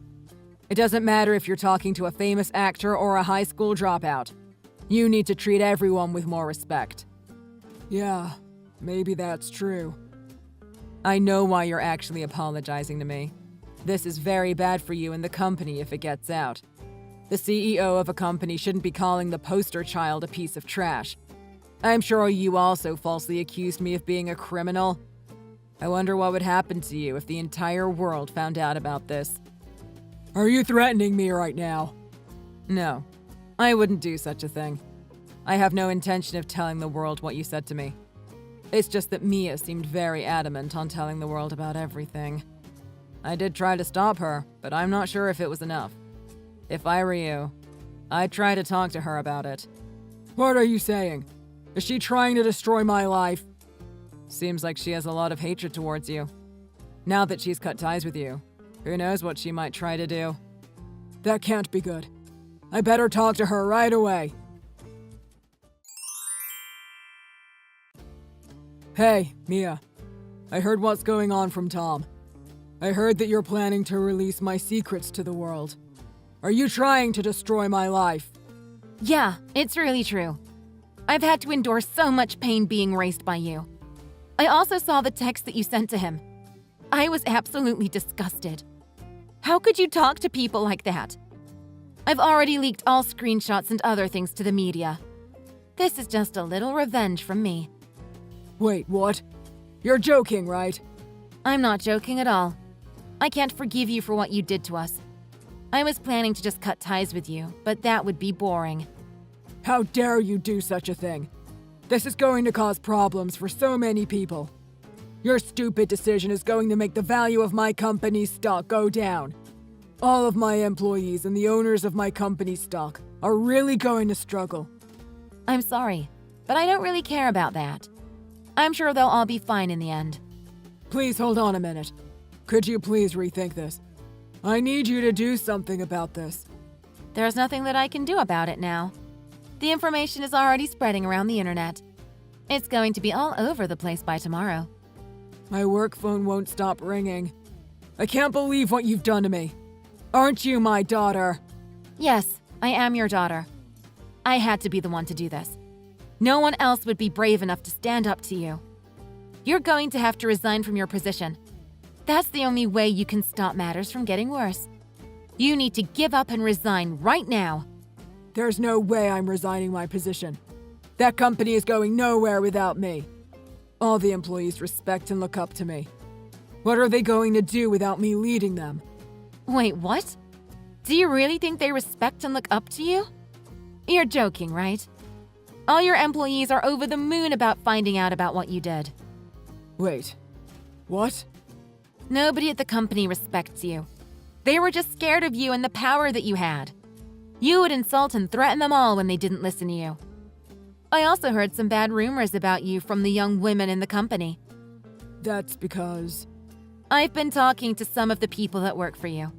It doesn't matter if you're talking to a famous actor or a high school dropout. You need to treat everyone with more respect. Yeah, maybe that's true. I know why you're actually apologizing to me. This is very bad for you and the company if it gets out. The CEO of a company shouldn't be calling the poster child a piece of trash. I'm sure you also falsely accused me of being a criminal. I wonder what would happen to you if the entire world found out about this. Are you threatening me right now? No, I wouldn't do such a thing. I have no intention of telling the world what you said to me. It's just that Mia seemed very adamant on telling the world about everything. I did try to stop her, but I'm not sure if it was enough. If I were you, I'd try to talk to her about it. What are you saying? Is she trying to destroy my life? Seems like she has a lot of hatred towards you. Now that she's cut ties with you, who knows what she might try to do? That can't be good. I better talk to her right away. Hey, Mia. I heard what's going on from Tom. I heard that you're planning to release my secrets to the world. Are you trying to destroy my life? Yeah, it's really true. I've had to endure so much pain being raised by you. I also saw the text that you sent to him. I was absolutely disgusted. How could you talk to people like that? I've already leaked all screenshots and other things to the media. This is just a little revenge from me. Wait, what? You're joking, right? I'm not joking at all. I can't forgive you for what you did to us. I was planning to just cut ties with you, but that would be boring. How dare you do such a thing? This is going to cause problems for so many people. Your stupid decision is going to make the value of my company's stock go down. All of my employees and the owners of my company's stock are really going to struggle. I'm sorry, but I don't really care about that. I'm sure they'll all be fine in the end. Please hold on a minute. Could you please rethink this? I need you to do something about this. There's nothing that I can do about it now. The information is already spreading around the internet. It's going to be all over the place by tomorrow. My work phone won't stop ringing. I can't believe what you've done to me. Aren't you my daughter? Yes, I am your daughter. I had to be the one to do this. No one else would be brave enough to stand up to you. You're going to have to resign from your position. That's the only way you can stop matters from getting worse. You need to give up and resign right now. There's no way I'm resigning my position. That company is going nowhere without me. All the employees respect and look up to me. What are they going to do without me leading them? Wait, what? Do you really think they respect and look up to you? You're joking, right? All your employees are over the moon about finding out about what you did. Wait, what? Nobody at the company respects you. They were just scared of you and the power that you had. You would insult and threaten them all when they didn't listen to you. I also heard some bad rumors about you from the young women in the company. That's because... I've been talking to some of the people that work for you,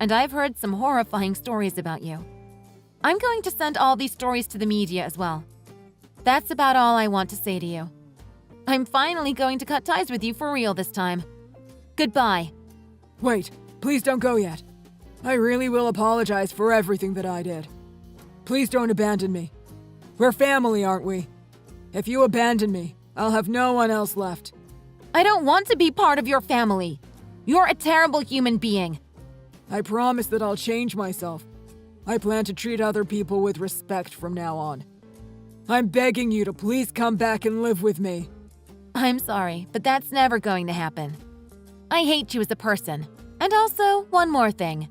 and I've heard some horrifying stories about you. I'm going to send all these stories to the media as well. That's about all I want to say to you. I'm finally going to cut ties with you for real this time. Goodbye. Wait, please don't go yet. I really will apologize for everything that I did. Please don't abandon me. We're family, aren't we? If you abandon me, I'll have no one else left. I don't want to be part of your family. You're a terrible human being. I promise that I'll change myself. I plan to treat other people with respect from now on. I'm begging you to please come back and live with me. I'm sorry, but that's never going to happen. I hate you as a person. And also, one more thing.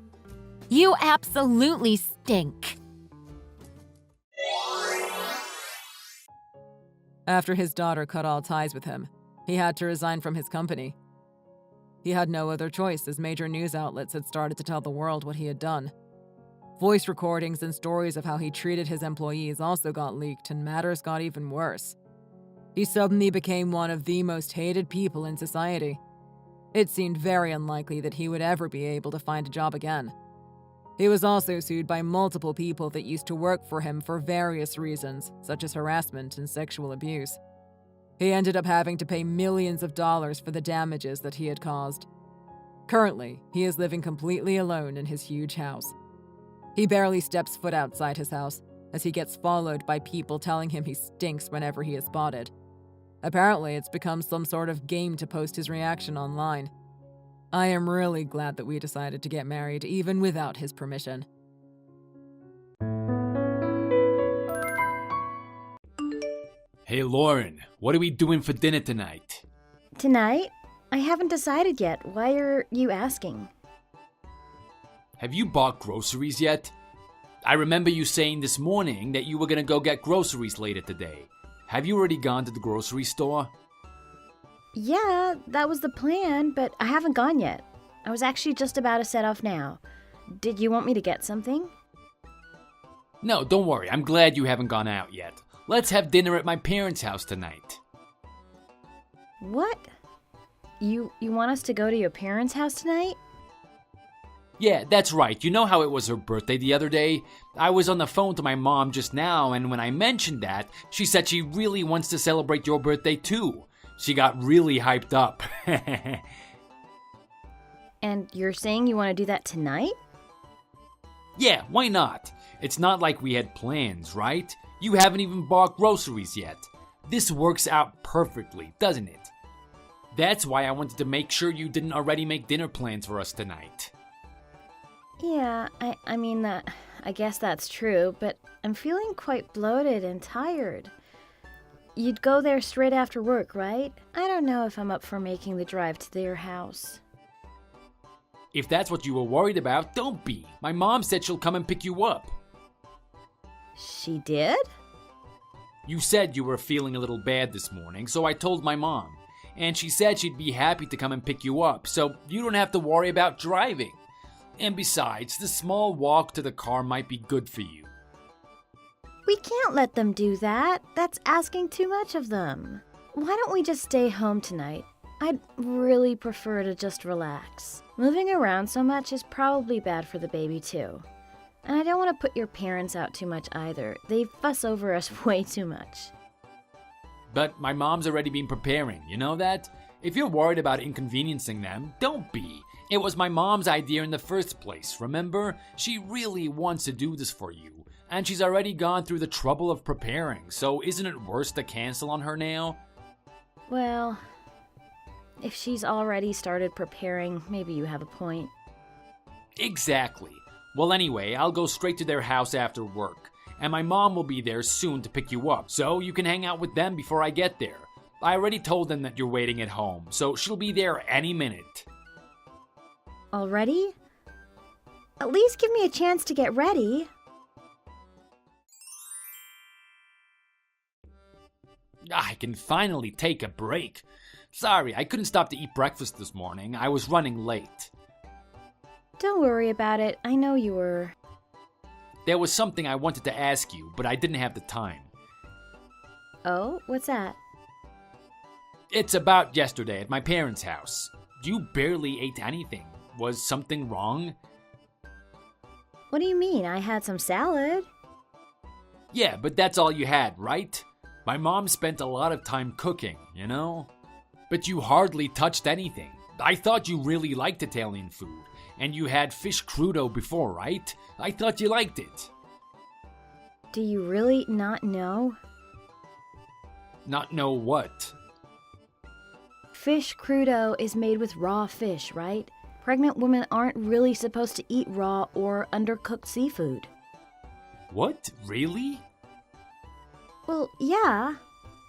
You absolutely stink. After his daughter cut all ties with him, he had to resign from his company. He had no other choice as major news outlets had started to tell the world what he had done. Voice recordings and stories of how he treated his employees also got leaked, and matters got even worse. He suddenly became one of the most hated people in society. It seemed very unlikely that he would ever be able to find a job again. He was also sued by multiple people that used to work for him for various reasons, such as harassment and sexual abuse. He ended up having to pay millions of dollars for the damages that he had caused. Currently, he is living completely alone in his huge house. He barely steps foot outside his house, as he gets followed by people telling him he stinks whenever he is spotted. Apparently, it's become some sort of game to post his reaction online. I am really glad that we decided to get married even without his permission. Hey Lauren, what are we doing for dinner tonight? Tonight? I haven't decided yet. Why are you asking? Have you bought groceries yet? I remember you saying this morning that you were gonna go get groceries later today. Have you already gone to the grocery store? Yeah, that was the plan, but I haven't gone yet. I was actually just about to set off now. Did you want me to get something? No, don't worry. I'm glad you haven't gone out yet. Let's have dinner at my parents' house tonight. What? You want us to go to your parents' house tonight? Yeah, that's right. You know how it was her birthday the other day? I was on the phone to my mom just now, and when I mentioned that, she said she really wants to celebrate your birthday too. She got really hyped up. And you're saying you want to do that tonight? Yeah, why not? It's not like we had plans, right? You haven't even bought groceries yet. This works out perfectly, doesn't it? That's why I wanted to make sure you didn't already make dinner plans for us tonight. Yeah, I mean, I guess that's true, but I'm feeling quite bloated and tired. You'd go there straight after work, right? I don't know if I'm up for making the drive to their house. If that's what you were worried about, don't be. My mom said she'll come and pick you up. She did? You said you were feeling a little bad this morning, so I told my mom. And she said she'd be happy to come and pick you up, so you don't have to worry about driving. And besides, the small walk to the car might be good for you. We can't let them do that. That's asking too much of them. Why don't we just stay home tonight? I'd really prefer to just relax. Moving around so much is probably bad for the baby too. And I don't want to put your parents out too much either. They fuss over us way too much. But my mom's already been preparing, you know that? If you're worried about inconveniencing them, don't be. It was my mom's idea in the first place, remember? She really wants to do this for you. And she's already gone through the trouble of preparing, so isn't it worse to cancel on her now? Well, if she's already started preparing, maybe you have a point. Exactly. Well, anyway, I'll go straight to their house after work. And my mom will be there soon to pick you up, so you can hang out with them before I get there. I already told them that you're waiting at home, so she'll be there any minute. Already? At least give me a chance to get ready. I can finally take a break. Sorry, I couldn't stop to eat breakfast this morning. I was running late. Don't worry about it. I know you were. There was something I wanted to ask you, but I didn't have the time. Oh, what's that? It's about yesterday at my parents' house. You barely ate anything. Was something wrong? What do you mean? I had some salad. Yeah, but that's all you had, right? My mom spent a lot of time cooking, you know? But you hardly touched anything. I thought you really liked Italian food. And you had fish crudo before, right? I thought you liked it. Do you really not know? Not know what? Fish crudo is made with raw fish, right? Pregnant women aren't really supposed to eat raw or undercooked seafood. What? Really? Well, yeah.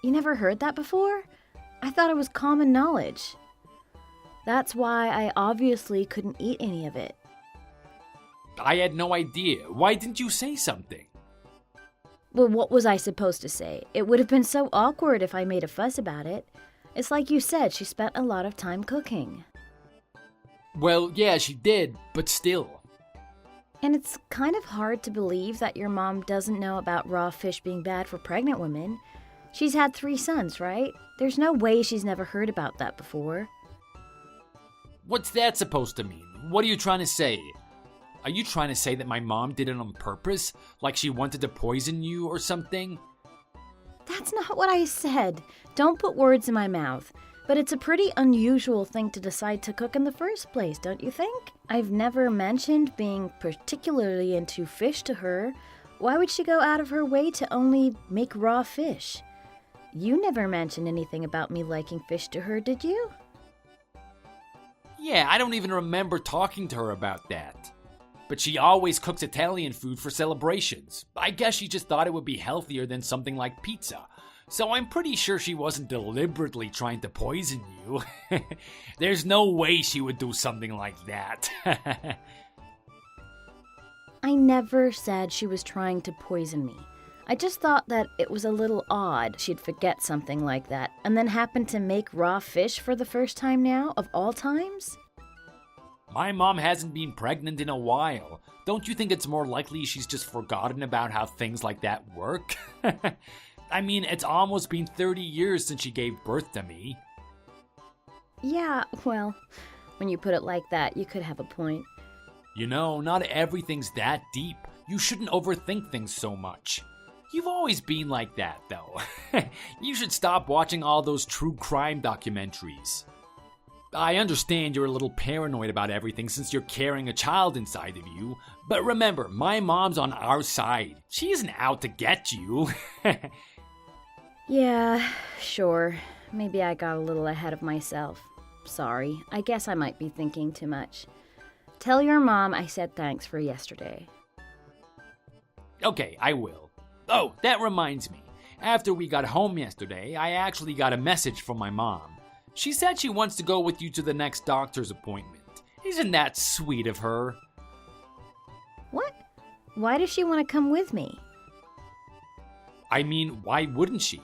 You never heard that before? I thought it was common knowledge. That's why I obviously couldn't eat any of it. I had no idea. Why didn't you say something? Well, what was I supposed to say? It would have been so awkward if I made a fuss about it. It's like you said, she spent a lot of time cooking. Well, yeah, she did, but still. And it's kind of hard to believe that your mom doesn't know about raw fish being bad for pregnant women. She's had 3 sons, right? There's no way she's never heard about that before. What's that supposed to mean? What are you trying to say? Are you trying to say that my mom did it on purpose? Like she wanted to poison you or something? That's not what I said. Don't put words in my mouth. But it's a pretty unusual thing to decide to cook in the first place, don't you think? I've never mentioned being particularly into fish to her. Why would she go out of her way to only make raw fish? You never mentioned anything about me liking fish to her, did you? Yeah, I don't even remember talking to her about that. But she always cooks Italian food for celebrations. I guess she just thought it would be healthier than something like pizza. So I'm pretty sure she wasn't deliberately trying to poison you. There's no way she would do something like that. I never said she was trying to poison me. I just thought that it was a little odd she'd forget something like that and then happen to make raw fish for the first time now, of all times? My mom hasn't been pregnant in a while. Don't you think it's more likely she's just forgotten about how things like that work? I mean, it's almost been 30 years since she gave birth to me. Yeah, well, when you put it like that, you could have a point. You know, not everything's that deep. You shouldn't overthink things so much. You've always been like that, though. You should stop watching all those true crime documentaries. I understand you're a little paranoid about everything since you're carrying a child inside of you, but remember, my mom's on our side. She isn't out to get you. Yeah, sure. Maybe I got a little ahead of myself. Sorry, I guess I might be thinking too much. Tell your mom I said thanks for yesterday. Okay, I will. Oh, that reminds me. After we got home yesterday, I actually got a message from my mom. She said she wants to go with you to the next doctor's appointment. Isn't that sweet of her? What? Why does she want to come with me? I mean, why wouldn't she?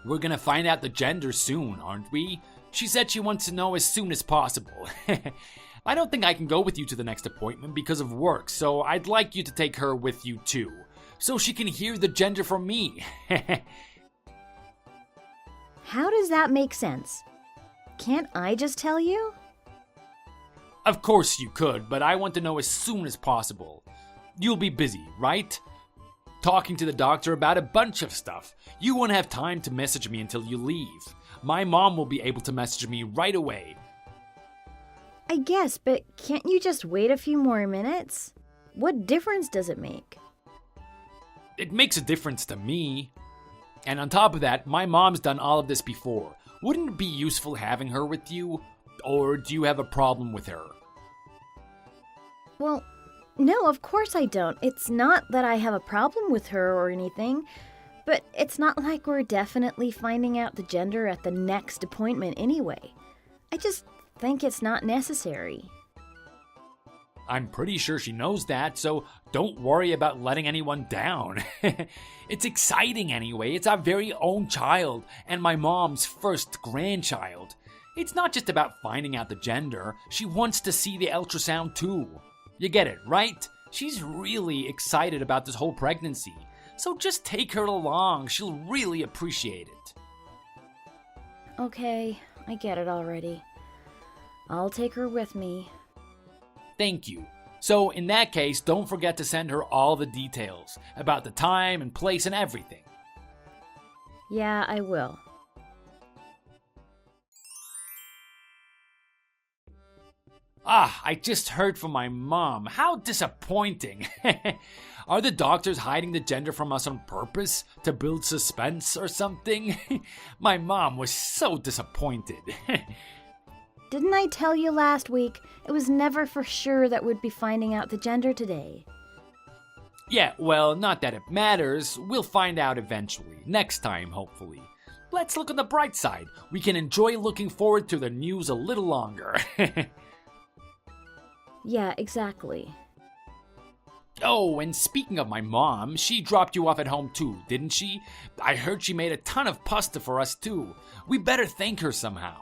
We're gonna find out the gender soon, aren't we? She said she wants to know as soon as possible. I don't think I can go with you to the next appointment because of work, so I'd like you to take her with you too, so she can hear the gender from me. How does that make sense? Can't I just tell you? Of course you could, but I want to know as soon as possible. You'll be busy, right? Talking to the doctor about a bunch of stuff. You won't have time to message me until you leave. My mom will be able to message me right away. I guess, but can't you just wait a few more minutes? What difference does it make? It makes a difference to me. And on top of that, my mom's done all of this before. Wouldn't it be useful having her with you? Or do you have a problem with her? Well, no, of course I don't. It's not that I have a problem with her or anything, but it's not like we're definitely finding out the gender at the next appointment anyway. I just think it's not necessary. I'm pretty sure she knows that, so don't worry about letting anyone down. It's exciting anyway. It's our very own child, and my mom's first grandchild. It's not just about finding out the gender. She wants to see the ultrasound too. You get it, right? She's really excited about this whole pregnancy. So just take her along. She'll really appreciate it. Okay, I get it already. I'll take her with me. Thank you. So in that case, don't forget to send her all the details about the time and place and everything. Yeah, I will. I just heard from my mom. How disappointing. Are the doctors hiding the gender from us on purpose to build suspense or something? My mom was so disappointed. Didn't I tell you last week it was never for sure that we'd be finding out the gender today? Yeah, well, not that it matters. We'll find out eventually. Next time, hopefully. Let's look on the bright side. We can enjoy looking forward to the news a little longer. Yeah, exactly. Oh, and speaking of my mom, she dropped you off at home too, didn't she? I heard she made a ton of pasta for us too. We better thank her somehow.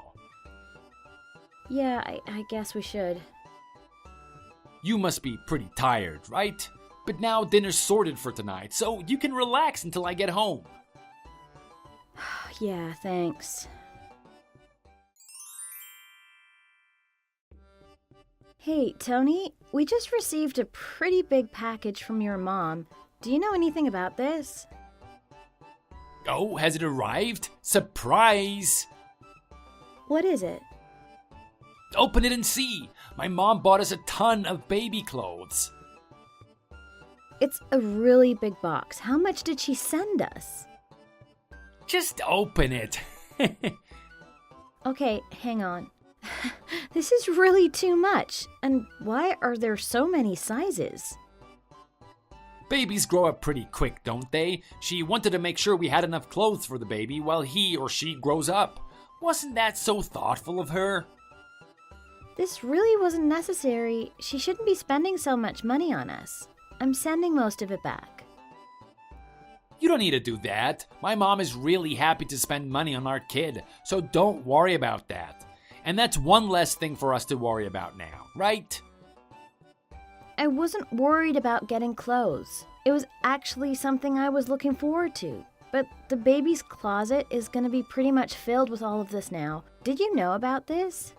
Yeah, I guess we should. You must be pretty tired, right? But now dinner's sorted for tonight, so you can relax until I get home. Yeah, thanks. Hey, Tony, we just received a pretty big package from your mom. Do you know anything about this? Oh, has it arrived? Surprise! What is it? Open it and see. My mom bought us a ton of baby clothes. It's a really big box. How much did she send us? Just open it. Okay, hang on. This is really too much. And why are there so many sizes? Babies grow up pretty quick, don't they? She wanted to make sure we had enough clothes for the baby while he or she grows up. Wasn't that so thoughtful of her? This really wasn't necessary. She shouldn't be spending so much money on us. I'm sending most of it back. You don't need to do that. My mom is really happy to spend money on our kid, so don't worry about that. And that's one less thing for us to worry about now, right? I wasn't worried about getting clothes. It was actually something I was looking forward to. But the baby's closet is going to be pretty much filled with all of this now. Did you know about this?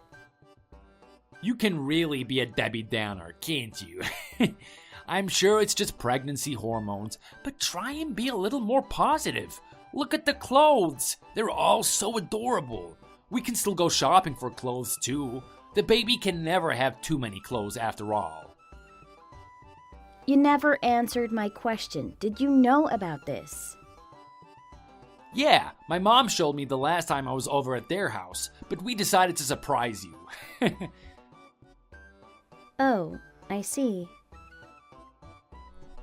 You can really be a Debbie Downer, can't you? I'm sure it's just pregnancy hormones, but try and be a little more positive. Look at the clothes. They're all so adorable. We can still go shopping for clothes too. The baby can never have too many clothes after all. You never answered my question. Did you know about this? Yeah, my mom showed me the last time I was over at their house, but we decided to surprise you. Oh, I see.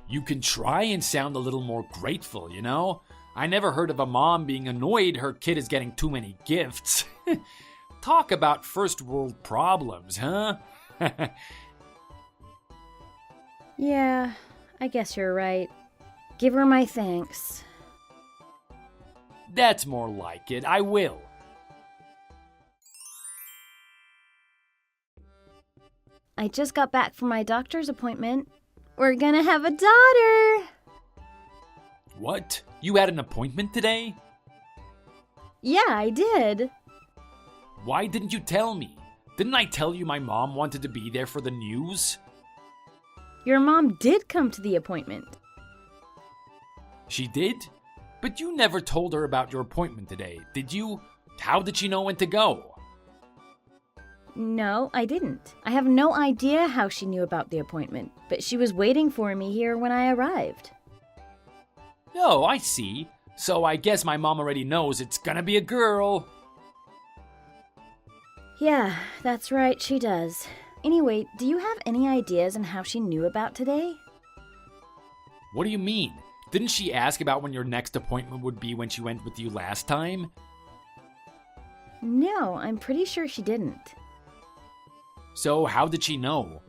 You can try and sound a little more grateful, you know? I never heard of a mom being annoyed her kid is getting too many gifts. Talk about first world problems, huh? Yeah, I guess you're right. Give her my thanks. That's more like it. I will. I just got back from my doctor's appointment. We're gonna have a daughter! What? You had an appointment today? Yeah, I did. Why didn't you tell me? Didn't I tell you my mom wanted to be there for the news? Your mom did come to the appointment. She did? But you never told her about your appointment today, did you? How did she know when to go? No, I didn't. I have no idea how she knew about the appointment, but she was waiting for me here when I arrived. Oh, I see. So I guess my mom already knows it's gonna be a girl. Yeah, that's right, she does. Anyway, do you have any ideas on how she knew about today? What do you mean? Didn't she ask about when your next appointment would be when she went with you last time? No, I'm pretty sure she didn't. So how did she know?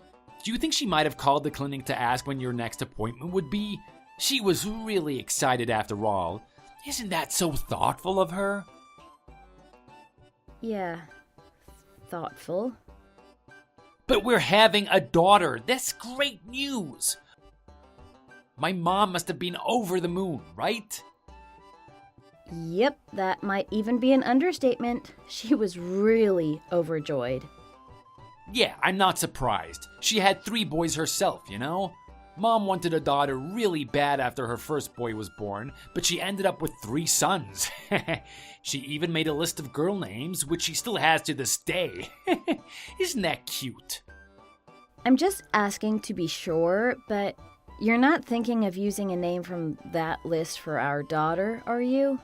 Do you think she might have called the clinic to ask when your next appointment would be? She was really excited after all. Isn't that so thoughtful of her? Yeah, thoughtful. But we're having a daughter. That's great news. My mom must have been over the moon, right? Yep, that might even be an understatement. She was really overjoyed. Yeah, I'm not surprised. She had 3 boys herself, you know? Mom wanted a daughter really bad after her first boy was born, but she ended up with 3 sons. She even made a list of girl names, which she still has to this day. Isn't that cute? I'm just asking to be sure, but you're not thinking of using a name from that list for our daughter, are you?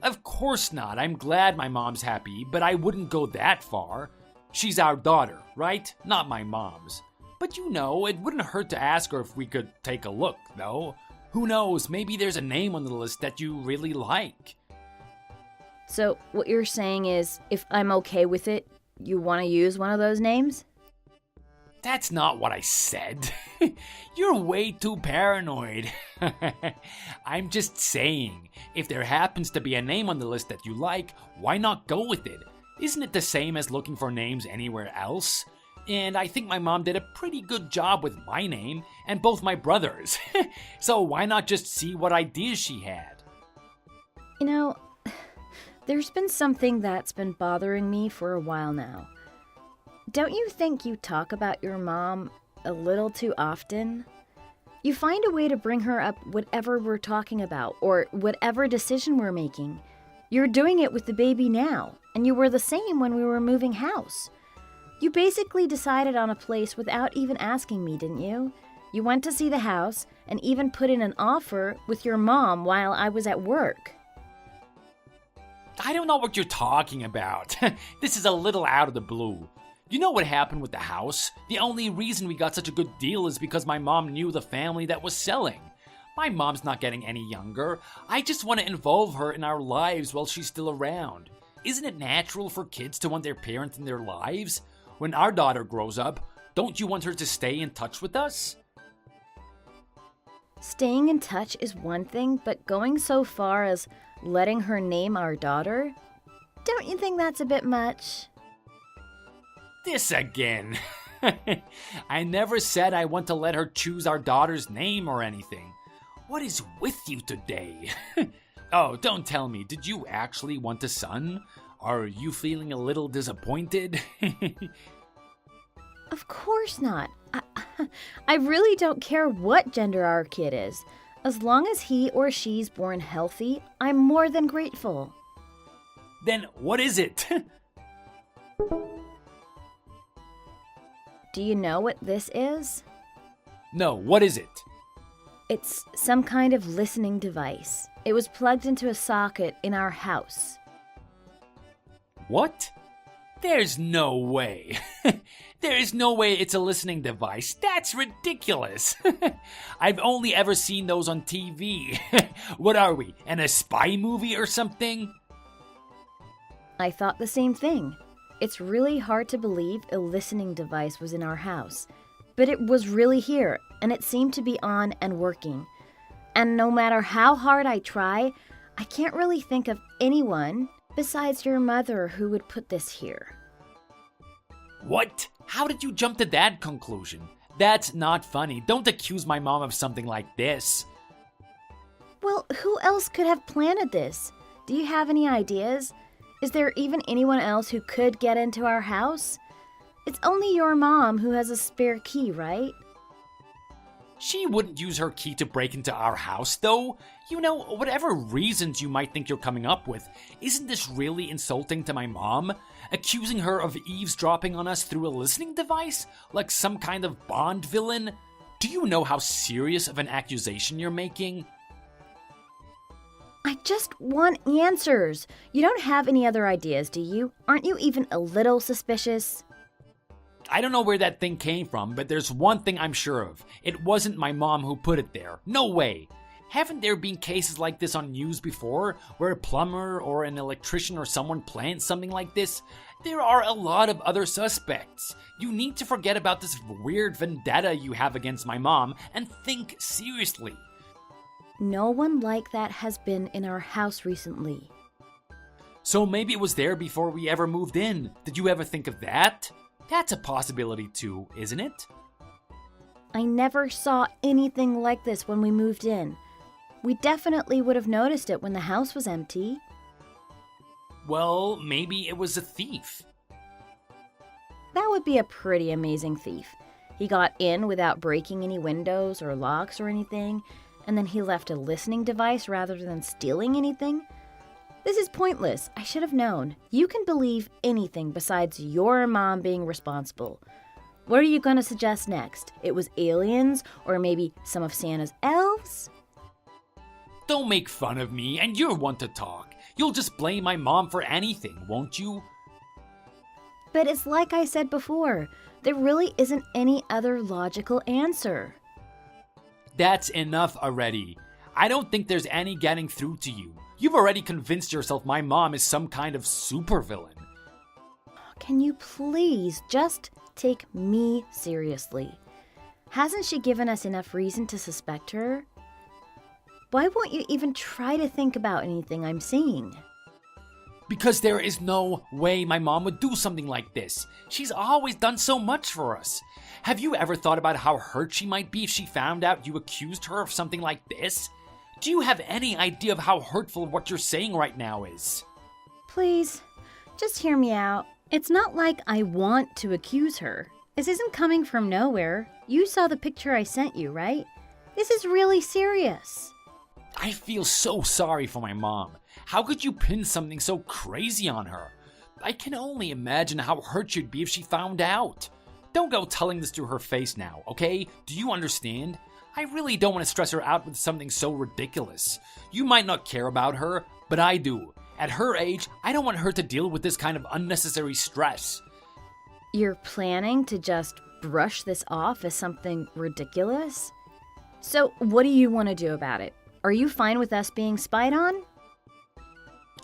Of course not. I'm glad my mom's happy, but I wouldn't go that far. She's our daughter, right? Not my mom's. But you know, it wouldn't hurt to ask her if we could take a look, though. Who knows, maybe there's a name on the list that you really like. So, what you're saying is, if I'm okay with it, you want to use one of those names? That's not what I said. You're way too paranoid. I'm just saying, if there happens to be a name on the list that you like, why not go with it? Isn't it the same as looking for names anywhere else? And I think my mom did a pretty good job with my name and both my brothers. So why not just see what ideas she had? You know, there's been something that's been bothering me for a while now. Don't you think you talk about your mom a little too often? You find a way to bring her up whatever we're talking about or whatever decision we're making. You're doing it with the baby now, and you were the same when we were moving house. You basically decided on a place without even asking me, didn't you? You went to see the house and even put in an offer with your mom while I was at work. I don't know what you're talking about. This is a little out of the blue. You know what happened with the house? The only reason we got such a good deal is because my mom knew the family that was selling. My mom's not getting any younger. I just want to involve her in our lives while she's still around. Isn't it natural for kids to want their parents in their lives? When our daughter grows up, don't you want her to stay in touch with us? Staying in touch is one thing, but going so far as letting her name our daughter? Don't you think that's a bit much? This again. I never said I want to let her choose our daughter's name or anything. What is with you today? Oh, don't tell me, did you actually want a son? Are you feeling a little disappointed? Of course not. I really don't care what gender our kid is. As long as he or she's born healthy, I'm more than grateful. Then what is it? Do you know what this is? No, what is it? It's some kind of listening device. It was plugged into a socket in our house. What? There's no way. There is no way it's a listening device. That's ridiculous. I've only ever seen those on TV. What are we, in a spy movie or something? I thought the same thing. It's really hard to believe a listening device was in our house. But it was really here, and it seemed to be on and working. And no matter how hard I try, I can't really think of anyone besides your mother who would put this here. What? How did you jump to that conclusion? That's not funny. Don't accuse my mom of something like this. Well, who else could have planted this? Do you have any ideas? Is there even anyone else who could get into our house? It's only your mom who has a spare key, right? She wouldn't use her key to break into our house, though. You know, whatever reasons you might think you're coming up with, isn't this really insulting to my mom? Accusing her of eavesdropping on us through a listening device? Like some kind of Bond villain? Do you know how serious of an accusation you're making? I just want answers. You don't have any other ideas, do you? Aren't you even a little suspicious? I don't know where that thing came from, but there's one thing I'm sure of. It wasn't my mom who put it there. No way. Haven't there been cases like this on news before, where a plumber or an electrician or someone plants something like this? There are a lot of other suspects. You need to forget about this weird vendetta you have against my mom and think seriously. No one like that has been in our house recently. So maybe it was there before we ever moved in. Did you ever think of that? That's a possibility too, isn't it? I never saw anything like this when we moved in. We definitely would have noticed it when the house was empty. Well, maybe it was a thief. That would be a pretty amazing thief. He got in without breaking any windows or locks or anything, and then he left a listening device rather than stealing anything. This is pointless. I should have known. You can believe anything besides your mom being responsible. What are you going to suggest next? It was aliens or maybe some of Santa's elves? Don't make fun of me, and you're one to talk. You'll just blame my mom for anything, won't you? But it's like I said before, there really isn't any other logical answer. That's enough already. I don't think there's any getting through to you. You've already convinced yourself my mom is some kind of supervillain. Can you please just take me seriously? Hasn't she given us enough reason to suspect her? Why won't you even try to think about anything I'm seeing? Because there is no way my mom would do something like this. She's always done so much for us. Have you ever thought about how hurt she might be if she found out you accused her of something like this? Do you have any idea of how hurtful what you're saying right now is? Please, just hear me out. It's not like I want to accuse her. This isn't coming from nowhere. You saw the picture I sent you, right? This is really serious. I feel so sorry for my mom. How could you pin something so crazy on her? I can only imagine how hurt she'd be if she found out. Don't go telling this to her face now, okay? Do you understand? I really don't want to stress her out with something so ridiculous. You might not care about her, but I do. At her age, I don't want her to deal with this kind of unnecessary stress. You're planning to just brush this off as something ridiculous? So what do you want to do about it? Are you fine with us being spied on?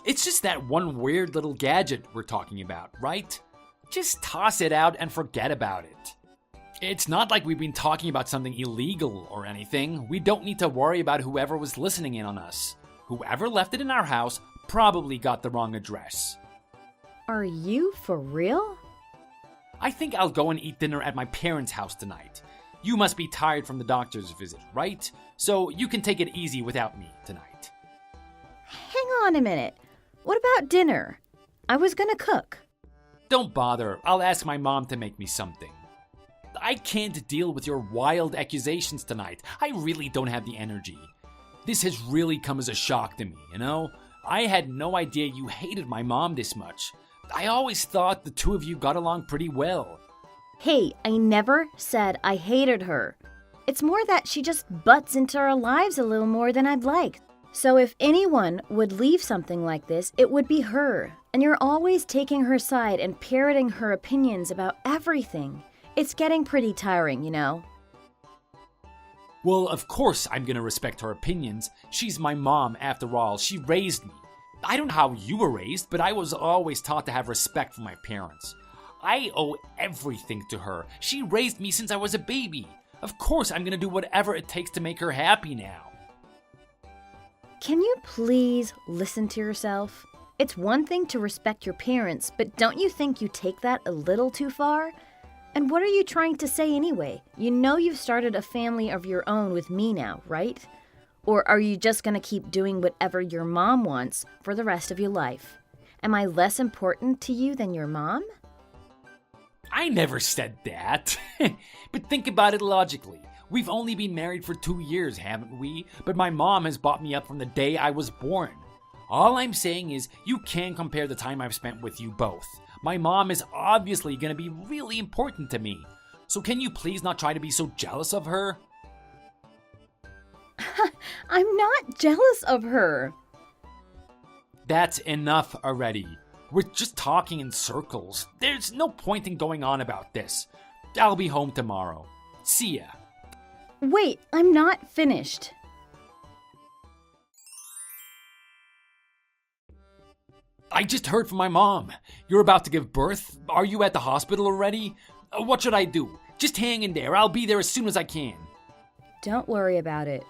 It's just that one weird little gadget we're talking about, right? Just toss it out and forget about it. It's not like we've been talking about something illegal or anything. We don't need to worry about whoever was listening in on us. Whoever left it in our house probably got the wrong address. Are you for real? I think I'll go and eat dinner at my parents' house tonight. You must be tired from the doctor's visit, right? So you can take it easy without me tonight. Hang on a minute. What about dinner? I was gonna cook. Don't bother. I'll ask my mom to make me something. I can't deal with your wild accusations tonight. I really don't have the energy. This has really come as a shock to me, you know? I had no idea you hated my mom this much. I always thought the two of you got along pretty well. Hey, I never said I hated her. It's more that she just butts into our lives a little more than I'd like. So if anyone would leave something like this, it would be her. And you're always taking her side and parroting her opinions about everything. It's getting pretty tiring, you know? Well, of course I'm gonna respect her opinions. She's my mom, after all. She raised me. I don't know how you were raised, but I was always taught to have respect for my parents. I owe everything to her. She raised me since I was a baby. Of course I'm gonna do whatever it takes to make her happy now. Can you please listen to yourself? It's one thing to respect your parents, but don't you think you take that a little too far? And what are you trying to say anyway? You know you've started a family of your own with me now, right? Or are you just going to keep doing whatever your mom wants for the rest of your life? Am I less important to you than your mom? I never said that. But think about it logically. We've only been married for 2 years, haven't we? But my mom has brought me up from the day I was born. All I'm saying is you can't compare the time I've spent with you both. My mom is obviously going to be really important to me. So can you please not try to be so jealous of her? I'm not jealous of her. That's enough already. We're just talking in circles. There's no point in going on about this. I'll be home tomorrow. See ya. Wait, I'm not finished. I just heard from my mom. You're about to give birth? Are you at the hospital already? What should I do? Just hang in there. I'll be there as soon as I can. Don't worry about it.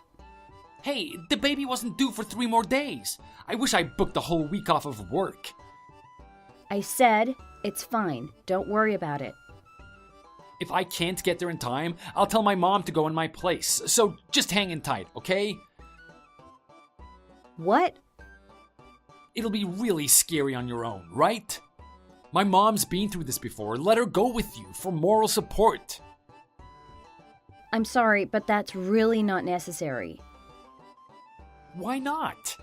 Hey, the baby wasn't due for 3 more days. I wish I booked the whole week off of work. I said it's fine. Don't worry about it. If I can't get there in time, I'll tell my mom to go in my place. So just hang in tight, okay? What? It'll be really scary on your own, right? My mom's been through this before. Let her go with you for moral support. I'm sorry, but that's really not necessary. Why not?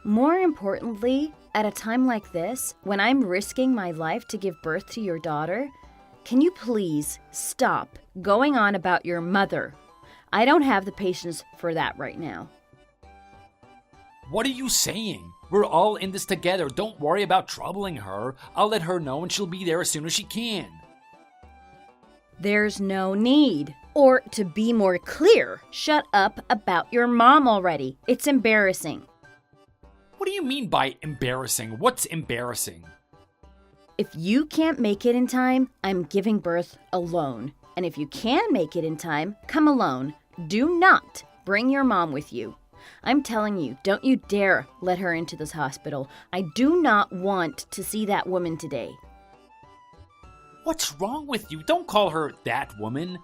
More importantly, at a time like this, when I'm risking my life to give birth to your daughter, can you please stop going on about your mother? I don't have the patience for that right now. What are you saying? We're all in this together. Don't worry about troubling her. I'll let her know and she'll be there as soon as she can. There's no need. Or, to be more clear, shut up about your mom already. It's embarrassing. What do you mean by embarrassing? What's embarrassing? If you can't make it in time, I'm giving birth alone. And if you can make it in time, come alone. Do not bring your mom with you. I'm telling you, don't you dare let her into this hospital. I do not want to see that woman today. What's wrong with you? Don't call her that woman.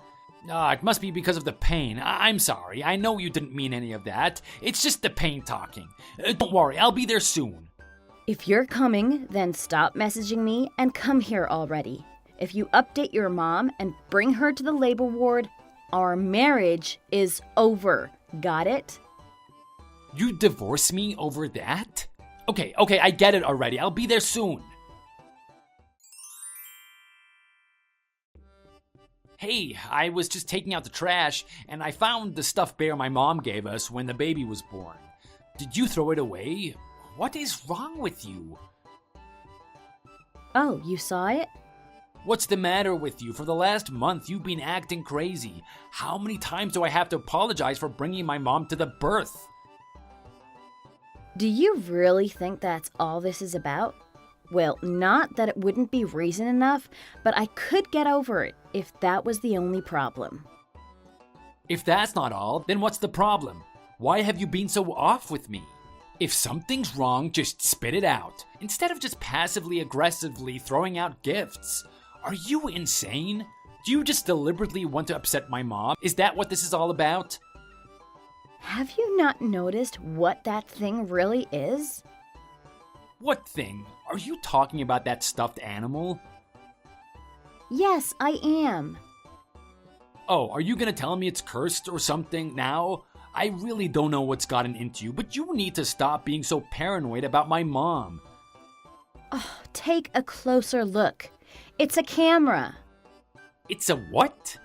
It must be because of the pain. I'm sorry. I know you didn't mean any of that. It's just the pain talking. Don't worry, I'll be there soon. If you're coming, then stop messaging me and come here already. If you update your mom and bring her to the labor ward, our marriage is over. Got it? You divorce me over that? Okay, I get it already. I'll be there soon. Hey, I was just taking out the trash, and I found the stuffed bear my mom gave us when the baby was born. Did you throw it away? What is wrong with you? Oh, you saw it? What's the matter with you? For the last month, you've been acting crazy. How many times do I have to apologize for bringing my mom to the birth? Do you really think that's all this is about? Well, not that it wouldn't be reason enough, but I could get over it if that was the only problem. If that's not all, then what's the problem? Why have you been so off with me? If something's wrong, just spit it out, instead of just passively aggressively throwing out gifts. Are you insane? Do you just deliberately want to upset my mom? Is that what this is all about? Have you not noticed what that thing really is? What thing? Are you talking about that stuffed animal? Yes, I am. Oh, are you gonna tell me it's cursed or something now? I really don't know what's gotten into you, but you need to stop being so paranoid about my mom. Oh, take a closer look. It's a camera. It's a what?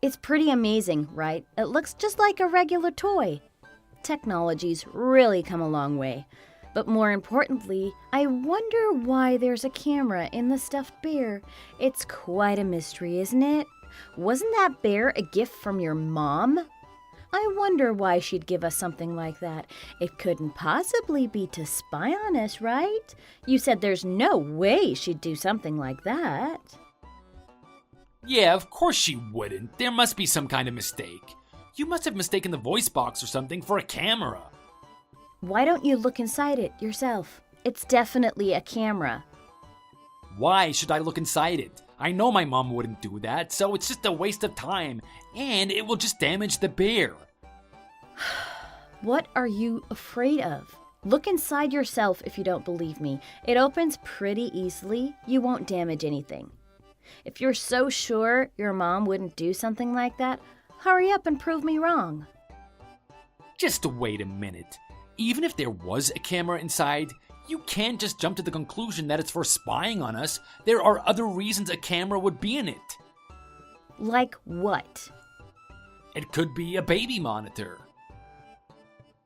It's pretty amazing, right? It looks just like a regular toy. technology's really come a long way. But more importantly, I wonder why there's a camera in the stuffed bear. It's quite a mystery, isn't it? Wasn't that bear a gift from your mom? I wonder why she'd give us something like that. It couldn't possibly be to spy on us, right? You said there's no way she'd do something like that. Yeah, of course she wouldn't. There must be some kind of mistake. You must have mistaken the voice box or something for a camera. Why don't you look inside it yourself? It's definitely a camera. Why should I look inside it? I know my mom wouldn't do that, so it's just a waste of time, and it will just damage the bear. What are you afraid of? Look inside yourself if you don't believe me. It opens pretty easily. You won't damage anything. If you're so sure your mom wouldn't do something like that, hurry up and prove me wrong. Just wait a minute. Even if there was a camera inside, you can't just jump to the conclusion that it's for spying on us. There are other reasons a camera would be in it. Like what? It could be a baby monitor.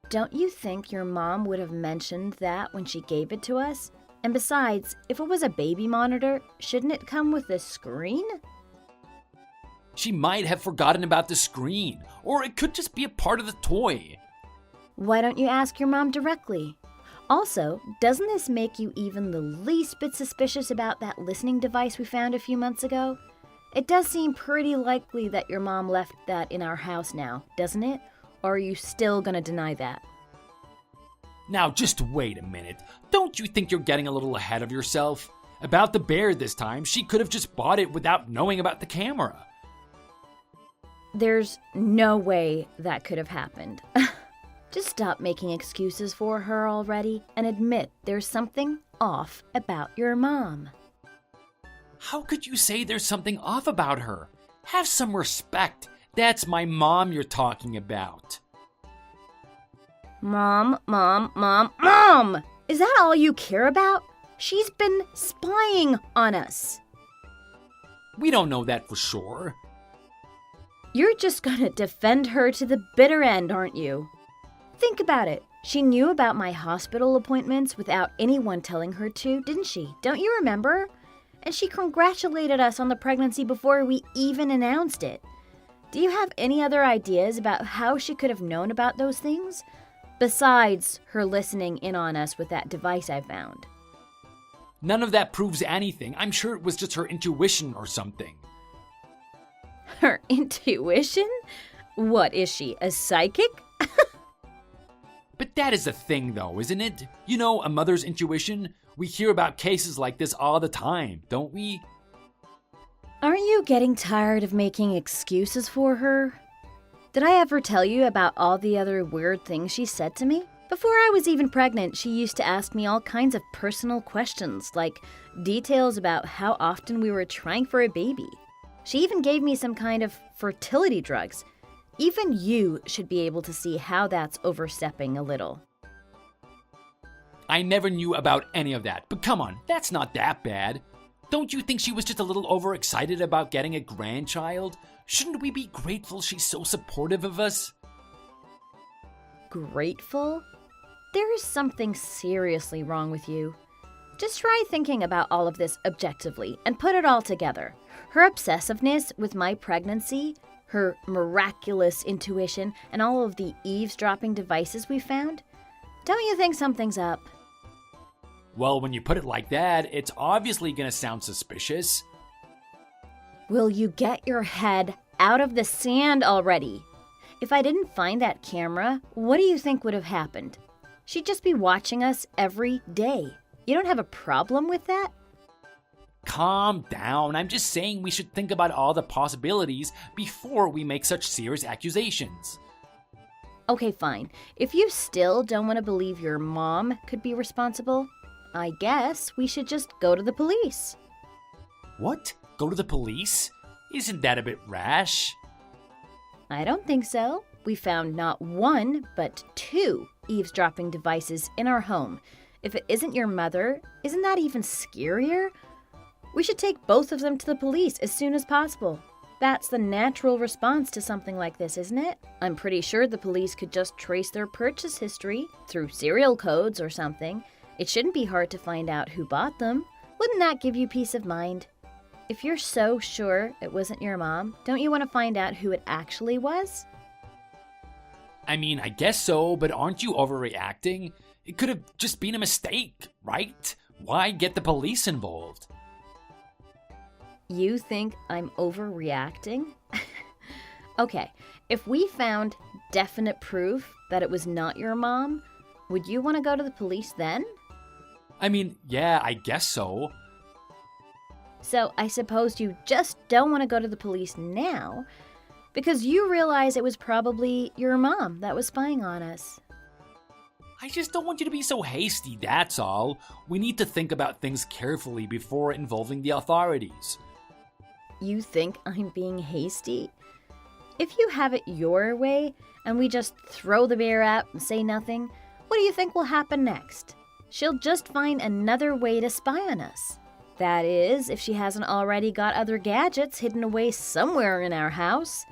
Don't you think your mom would have mentioned that when she gave it to us? And besides, if it was a baby monitor, shouldn't it come with a screen? She might have forgotten about the screen, or it could just be a part of the toy. Why don't you ask your mom directly? Also, doesn't this make you even the least bit suspicious about that listening device we found a few months ago? It does seem pretty likely that your mom left that in our house now, doesn't it? Or are you still gonna deny that? Now just wait a minute. Don't you think you're getting a little ahead of yourself? About the bear this time, she could have just bought it without knowing about the camera. There's no way that could have happened. Just stop making excuses for her already and admit there's something off about your mom. How could you say there's something off about her? Have some respect. That's my mom you're talking about. Mom, mom, mom, mom! Is that all you care about? She's been spying on us. We don't know that for sure. You're just gonna defend her to the bitter end, aren't you? Think about it. She knew about my hospital appointments without anyone telling her to, didn't she? Don't you remember? And she congratulated us on the pregnancy before we even announced it. Do you have any other ideas about how she could have known about those things? Besides her listening in on us with that device I found. None of that proves anything. I'm sure it was just her intuition or something. Her intuition? What is she, a psychic? But that is the thing though, isn't it? You know, a mother's intuition? We hear about cases like this all the time, don't we? Aren't you getting tired of making excuses for her? Did I ever tell you about all the other weird things she said to me? Before I was even pregnant, she used to ask me all kinds of personal questions, like details about how often we were trying for a baby. She even gave me some kind of fertility drugs. Even you should be able to see how that's overstepping a little. I never knew about any of that, but come on, that's not that bad. Don't you think she was just a little overexcited about getting a grandchild? Shouldn't we be grateful she's so supportive of us? Grateful? There is something seriously wrong with you. Just try thinking about all of this objectively and put it all together. Her obsessiveness with my pregnancy, her miraculous intuition, and all of the eavesdropping devices we found. Don't you think something's up? Well, when you put it like that, it's obviously gonna sound suspicious. Will you get your head out of the sand already? If I didn't find that camera, what do you think would have happened? She'd just be watching us every day. You don't have a problem with that? Calm down. I'm just saying we should think about all the possibilities before we make such serious accusations. Okay, fine. If you still don't want to believe your mom could be responsible, I guess we should just go to the police. What? Go to the police? Isn't that a bit rash? I don't think so. We found not one, but 2 eavesdropping devices in our home. If it isn't your mother, isn't that even scarier? We should take both of them to the police as soon as possible. That's the natural response to something like this, isn't it? I'm pretty sure the police could just trace their purchase history through serial codes or something. It shouldn't be hard to find out who bought them. Wouldn't that give you peace of mind? If you're so sure it wasn't your mom, don't you want to find out who it actually was? I mean, I guess so, but aren't you overreacting? It could have just been a mistake, right? Why get the police involved? You think I'm overreacting? Okay, if we found definite proof that it was not your mom, would you want to go to the police then? I mean, yeah, I guess so. So I suppose you just don't want to go to the police now because you realize it was probably your mom that was spying on us. I just don't want you to be so hasty, that's all. We need to think about things carefully before involving the authorities. You think I'm being hasty? If you have it your way and we just throw the bear out and say nothing, what do you think will happen next? She'll just find another way to spy on us. That is, if she hasn't already got other gadgets hidden away somewhere in our house.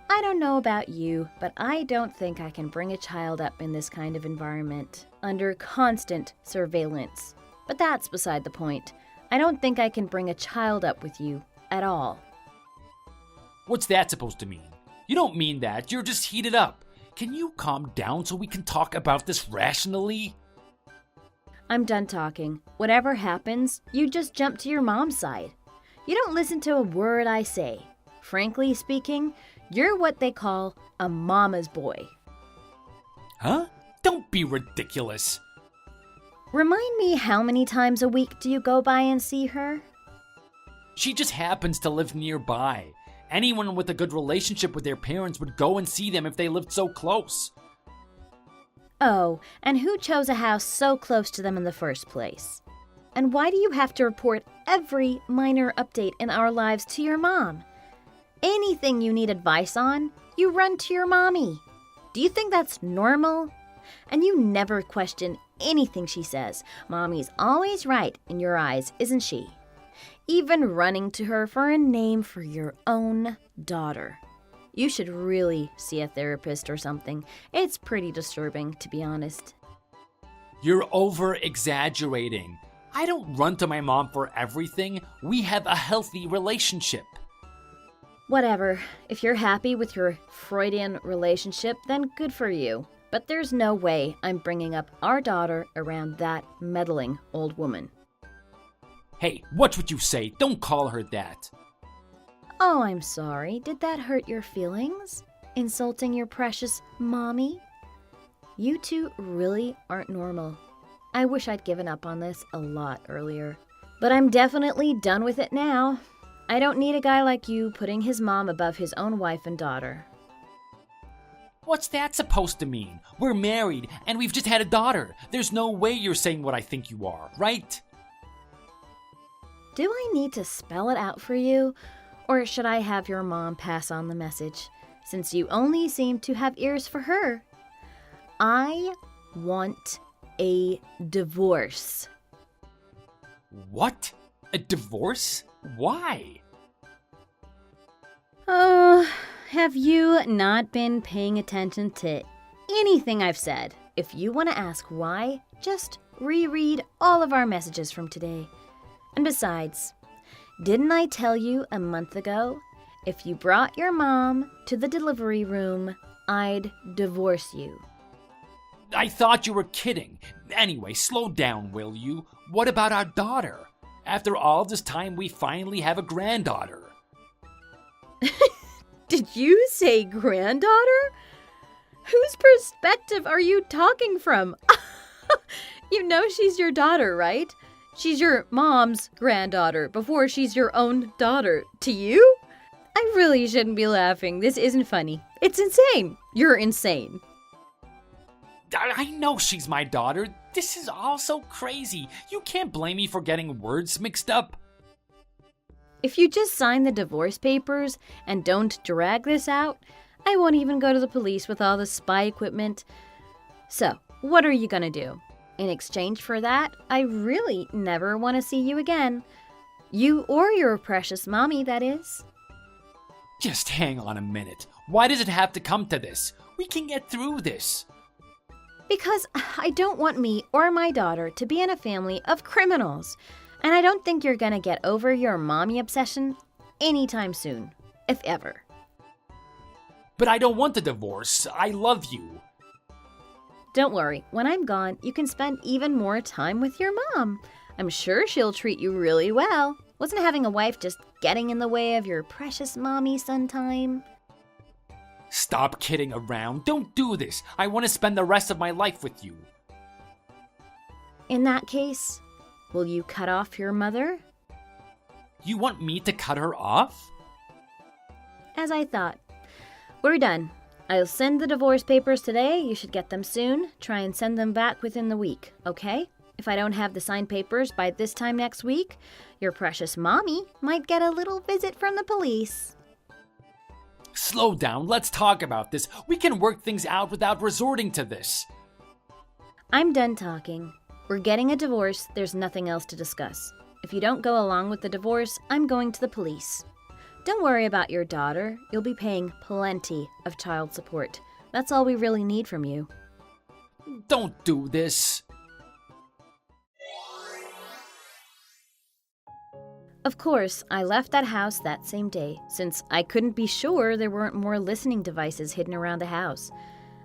I don't know about you, but I don't think I can bring a child up in this kind of environment, under constant surveillance. But that's beside the point. I don't think I can bring a child up with you at all. What's that supposed to mean? You don't mean that, you're just heated up. Can you calm down so we can talk about this rationally? I'm done talking. Whatever happens, you just jump to your mom's side. You don't listen to a word I say. Frankly speaking, you're what they call a mama's boy. Huh? Don't be ridiculous. Remind me, how many times a week do you go by and see her? She just happens to live nearby. Anyone with a good relationship with their parents would go and see them if they lived so close. Oh, and who chose a house so close to them in the first place? And why do you have to report every minor update in our lives to your mom? Anything you need advice on, you run to your mommy. Do you think that's normal? And you never question anything she says. Mommy's always right in your eyes, isn't she? Even running to her for a name for your own daughter. You should really see a therapist or something. It's pretty disturbing, to be honest. You're over-exaggerating. I don't run to my mom for everything. We have a healthy relationship. Whatever. If you're happy with your Freudian relationship, then good for you. But there's no way I'm bringing up our daughter around that meddling old woman. Hey, watch what you say. Don't call her that. Oh, I'm sorry. Did that hurt your feelings? Insulting your precious mommy? You two really aren't normal. I wish I'd given up on this a lot earlier. But I'm definitely done with it now. I don't need a guy like you putting his mom above his own wife and daughter. What's that supposed to mean? We're married, and we've just had a daughter. There's no way you're saying what I think you are, right? Do I need to spell it out for you? Or should I have your mom pass on the message, since you only seem to have ears for her? I want a divorce. What? A divorce? Why? Oh, have you not been paying attention to anything I've said? If you want to ask why, just reread all of our messages from today. And besides, didn't I tell you a month ago, if you brought your mom to the delivery room, I'd divorce you? I thought you were kidding. Anyway, slow down, will you? What about our daughter? After all this time, we finally have a granddaughter. Did you say granddaughter? Whose perspective are you talking from? You know she's your daughter, right? She's your mom's granddaughter before she's your own daughter. To you? I really shouldn't be laughing. This isn't funny. It's insane. You're insane. I know she's my daughter. This is all so crazy. You can't blame me for getting words mixed up. If you just sign the divorce papers and don't drag this out, I won't even go to the police with all the spy equipment. So, what are you gonna do? In exchange for that, I really never want to see you again. You or your precious mommy, that is. Just hang on a minute. Why does it have to come to this? We can get through this. Because I don't want me or my daughter to be in a family of criminals. And I don't think you're gonna get over your mommy obsession anytime soon, if ever. But I don't want the divorce. I love you. Don't worry, when I'm gone, you can spend even more time with your mom. I'm sure she'll treat you really well. Wasn't having a wife just getting in the way of your precious mommy-son time? Stop kidding around. Don't do this. I want to spend the rest of my life with you. In that case, will you cut off your mother? You want me to cut her off? As I thought. We're done. I'll send the divorce papers today. You should get them soon. Try and send them back within the week, okay? If I don't have the signed papers by this time next week, your precious mommy might get a little visit from the police. Slow down. Let's talk about this. We can work things out without resorting to this. I'm done talking. We're getting a divorce. There's nothing else to discuss. If you don't go along with the divorce, I'm going to the police. Don't worry about your daughter. You'll be paying plenty of child support. That's all we really need from you. Don't do this. Of course, I left that house that same day, since I couldn't be sure there weren't more listening devices hidden around the house.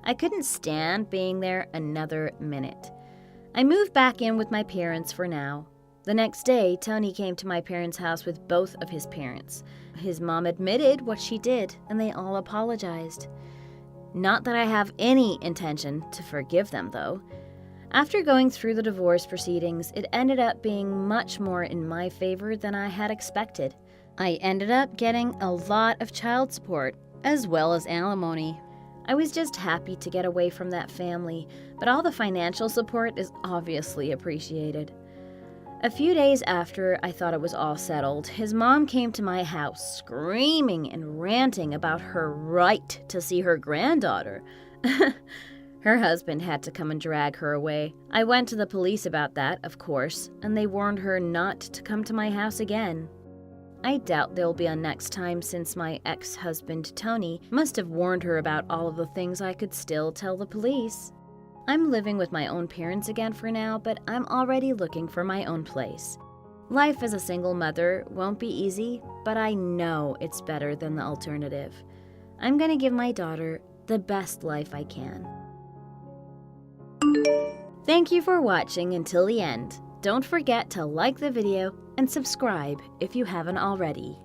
I couldn't stand being there another minute. I moved back in with my parents for now. The next day, Tony came to my parents' house with both of his parents. His mom admitted what she did, and they all apologized. Not that I have any intention to forgive them, though. After going through the divorce proceedings, it ended up being much more in my favor than I had expected. I ended up getting a lot of child support, as well as alimony. I was just happy to get away from that family, but all the financial support is obviously appreciated. A few days after I thought it was all settled, his mom came to my house screaming and ranting about her right to see her granddaughter. Her husband had to come and drag her away. I went to the police about that, of course, and they warned her not to come to my house again. I doubt there'll be a next time since my ex-husband, Tony, must have warned her about all of the things I could still tell the police. I'm living with my own parents again for now, but I'm already looking for my own place. Life as a single mother won't be easy, but I know it's better than the alternative. I'm gonna give my daughter the best life I can. Thank you for watching until the end. Don't forget to like the video and subscribe if you haven't already.